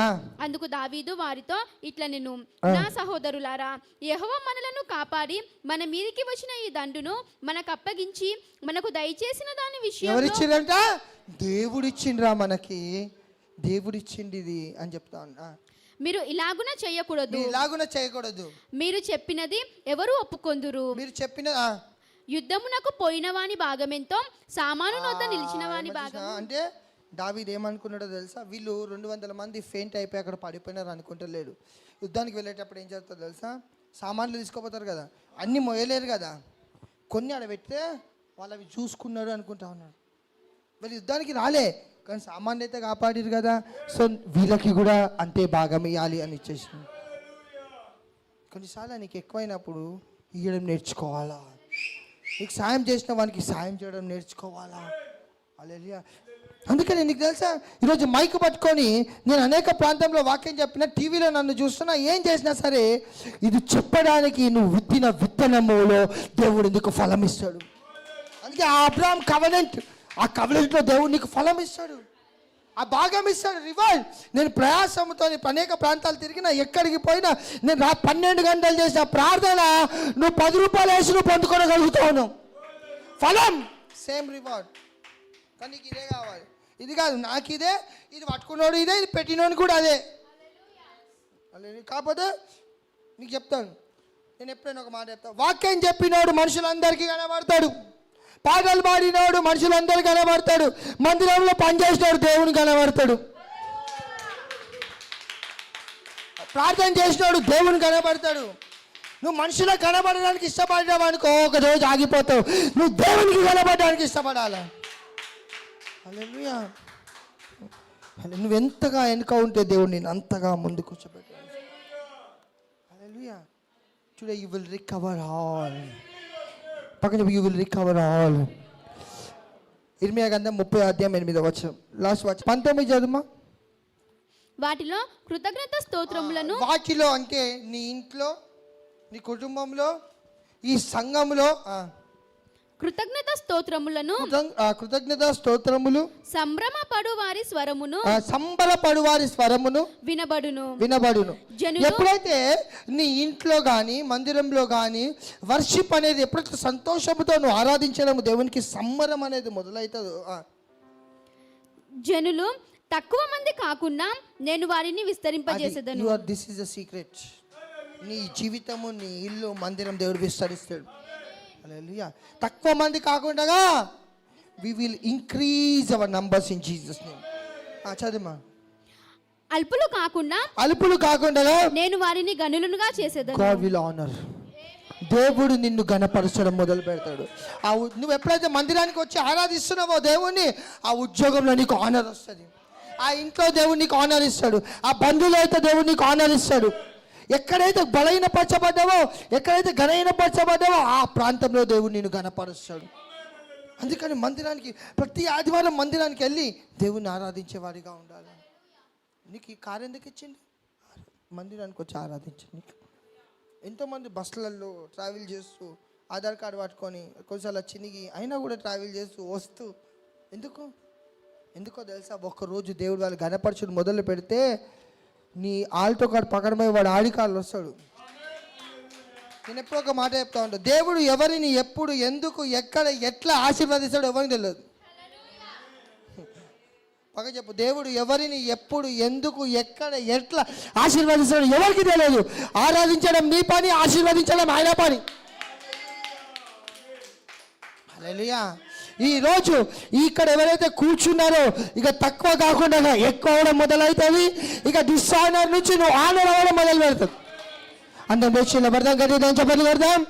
అందుకు దావీదు వారితో ఇట్లా నేను, నా సహోదరులారా, యెహోవా మనలను కాపాడి మన మీదికి వచ్చిన ఈ దండును మనకు అప్పగించి మనకు దయచేసిన దాని విషయంలో
ఎవరిచ్చిందంట? దేవుడిచ్చిండ్రా మనకి, దేవుడిచ్చింది ఇది అని చెప్తా.
మీరు ఇలాగున చేయకూడదు, మీరు చెప్పినది ఎవరు ఒప్పుకొందురు?
మీరు చెప్పిన
యుద్ధమునకు పోయిన వాని భాగమెంతో సామాను నొద్ద నిలిచిన వాని భాగం.
అంటే దావీదు ఏమనుకున్నాడో తెలుసా? వీళ్ళు 200 మంది ఫెయింట్ అయిపోయి అక్కడ పడిపోయినారు అనుకుంటలేడు. యుద్ధానికి వెళ్ళేటప్పుడు ఏం చేస్తారో తెలుసా? సామాన్లు తీసుకోపోతారు కదా, అన్నీ మోయలేరు కదా, కొన్ని ఆడ పెడితే వాళ్ళవి చూసుకున్నాడు అనుకుంటా ఉన్నాడు. వీళ్ళు యుద్ధానికి రాలే కానీ సామాన్లు అయితే కాపాడిరు కదా, సో వీళ్ళకి కూడా అంతే భాగం ఇవ్వాలి అని ఇచ్చేసి. కొన్నిసార్లు నీకు ఎక్కువైనప్పుడు ఇవ్వడం నేర్చుకోవాలా, నీకు సాయం చేసిన వానికి సాయం చేయడం నేర్చుకోవాలా. హల్లెలూయా. అందుకని నీకు తెలుసా, ఈరోజు మైక్ పట్టుకొని నేను అనేక ప్రాంతంలో వాక్యం చెప్పిన, టీవీలో నన్ను చూస్తున్నా, ఏం చేసినా సరే ఇది చెప్పడానికి నువ్వు విత్తిన విత్తనములో దేవుడు నీకు ఫలం ఇస్తాడు. అందుకే ఆ అబ్రాహాం కవెనెంట్, ఆ కవెనెంట్లో దేవుడు నీకు ఫలం ఇస్తాడు, ఆ భాగం ఇస్తాడు, రివార్డ్. నేను ప్రయాసంతో అనేక ప్రాంతాలు తిరిగినా, ఎక్కడికి పోయినా నేను 12 గంటలు చేసిన ప్రార్థన నువ్వు 10 రూపాయలు వేసి నువ్వు పొందుకోగలుగుతావు ఫలం, సేమ్ రివార్డ్. కానీ నీకు ఇదే కావాలి, ఇది కాదు నాకు ఇదే, ఇది పట్టుకున్నాడు ఇదే, ఇది పెట్టినోడు కూడా అదే. కాకపోతే నీకు చెప్తాను, నేను ఎప్పుడైనా ఒక మాట చెప్తాను, వాక్యం చెప్పినోడు మనుషులందరికీ కనబడతాడు, పాటలు పాడినోడు మనుషులందరూ కనబడతాడు, మందిరంలో పనిచేసినోడు దేవుని కనబడతాడు, ప్రార్థన చేసినోడు దేవుని కనబడతాడు. నువ్వు మనుషులకు కనబడడానికి ఇష్టపడ్డావు అనుకో, ఒక రోజు ఆగిపోతావు. నువ్వు దేవునికి కనబడడానికి ఇష్టపడాలి. హల్లెలూయా. నువ్వెంతగా వెనుక ఉంటే దేవుడు నేను అంతగా ముందు కూర్చోబెట్టాడు. Hallelujah. Today you will recover all. పక్కన యూ విల్ రికవర్ ఆల్. ఇర్మియా గ్రంథం 30:8 లాస్ట్ 19 చదువుమా.
వాటిలో కృతజ్ఞత స్తోత్రములను,
వాటిలో అంటే నీ ఇంట్లో, నీ కుటుంబంలో, ఈ సంఘంలో
కృతజ్ఞత స్తోత్రములను,
కృతజ్ఞత స్తోత్రములు,
సంభ్రమపడు వారి స్వరమును,
సంబరపడు వారి స్వరమును వినబడును. ఎప్పుడైతే నీ ఇంట్లో కానీ మందిరంలో కానీ వర్షిప్ అనేది ఎప్పుడైతే సంతోషంతో నువ్వు ఆరాధించడం దేవునికి సంబరం అనేది మొదలవుతుందో,
జనులు తక్కువ మంది కాకుండా నేను వారిని విస్తరింపజేసేదను.
This is the secret. నీ జీవితము, నీ ఇల్లు, మందిరం దేవుడు విస్తరిస్తాడు. హల్లెలూయా. తక్కువ మంది కాకుండా we will increase our numbers in Jesus name. చదువుమా. అల్పులు కాకుండా
నేను వారిని గనులుగా చేసేదాన్ని.
God will honour. దేవుడు నిన్ను గణపరచడం మొదలు పెడతాడు. నువ్వు ఎప్పుడైతే మందిరానికి వచ్చి ఆరాధిస్తున్నావో దేవుణ్ణి, ఆ ఉద్యోగంలో నీకు ఆనర్ వస్తుంది, ఆ ఇంట్లో దేవుడు నీకు ఆనర్ ఇస్తాడు, ఆ బంధువులు అయితే దేవుడు నీకు ఆనర్ ఇస్తాడు. ఎక్కడైతే బలహీనపరచబడ్డావో, ఎక్కడైతే ఘనహీనపరచబడ్డావో ఆ ప్రాంతంలో దేవుడు నిన్ను గణపరుస్తాడు. అందుకని మందిరానికి ప్రతి ఆదివారం మందిరానికి వెళ్ళి దేవుణ్ణి ఆరాధించేవాడిగా ఉండాలి. నీకు ఈ కారు ఎందుకు ఇచ్చింది? మందిరానికి వచ్చి ఆరాధించండి. ఎంతోమంది బస్సులలో ట్రావెల్ చేస్తూ ఆధార్ కార్డు పట్టుకొని కొన్నిసార్లు చినిగి అయినా కూడా ట్రావెల్ చేస్తూ వస్తూ ఎందుకో తెలుసా? ఒక్కరోజు దేవుడు వాళ్ళు గణపరచుడు మొదలు పెడితే నీ ఆల్టో కార్డు పక్కన పోయి వాడు ఆడి కార్లు వస్తాడు. నేను ఎప్పుడు ఒక మాట చెప్తా ఉంటాను, దేవుడు ఎవరిని ఎప్పుడు ఎందుకు ఎక్కడ ఎట్లా ఆశీర్వదిస్తాడో ఎవరికి తెలియదు. పక్క చెప్పు, దేవుడు ఎవరిని ఎప్పుడు ఎందుకు ఎక్కడ ఎట్లా ఆశీర్వదిస్తాడో ఎవరికి తెలియదు. ఆరాధించడం నీ పని, ఆశీర్వదించడం ఆయన పని. హల్లెలూయా. ఈరోజు ఇక్కడ ఎవరైతే కూర్చున్నారో ఇక తక్కువ కాకుండా ఎక్కువ అవడం మొదలవుతుంది. ఇక డిస్ఆనర్ నుంచి నువ్వు ఆనర్ అవ్వడం మొదలు పెడతావు. అందరం దేశంలో పడదాం, గది చెప్పండి, పడదాం.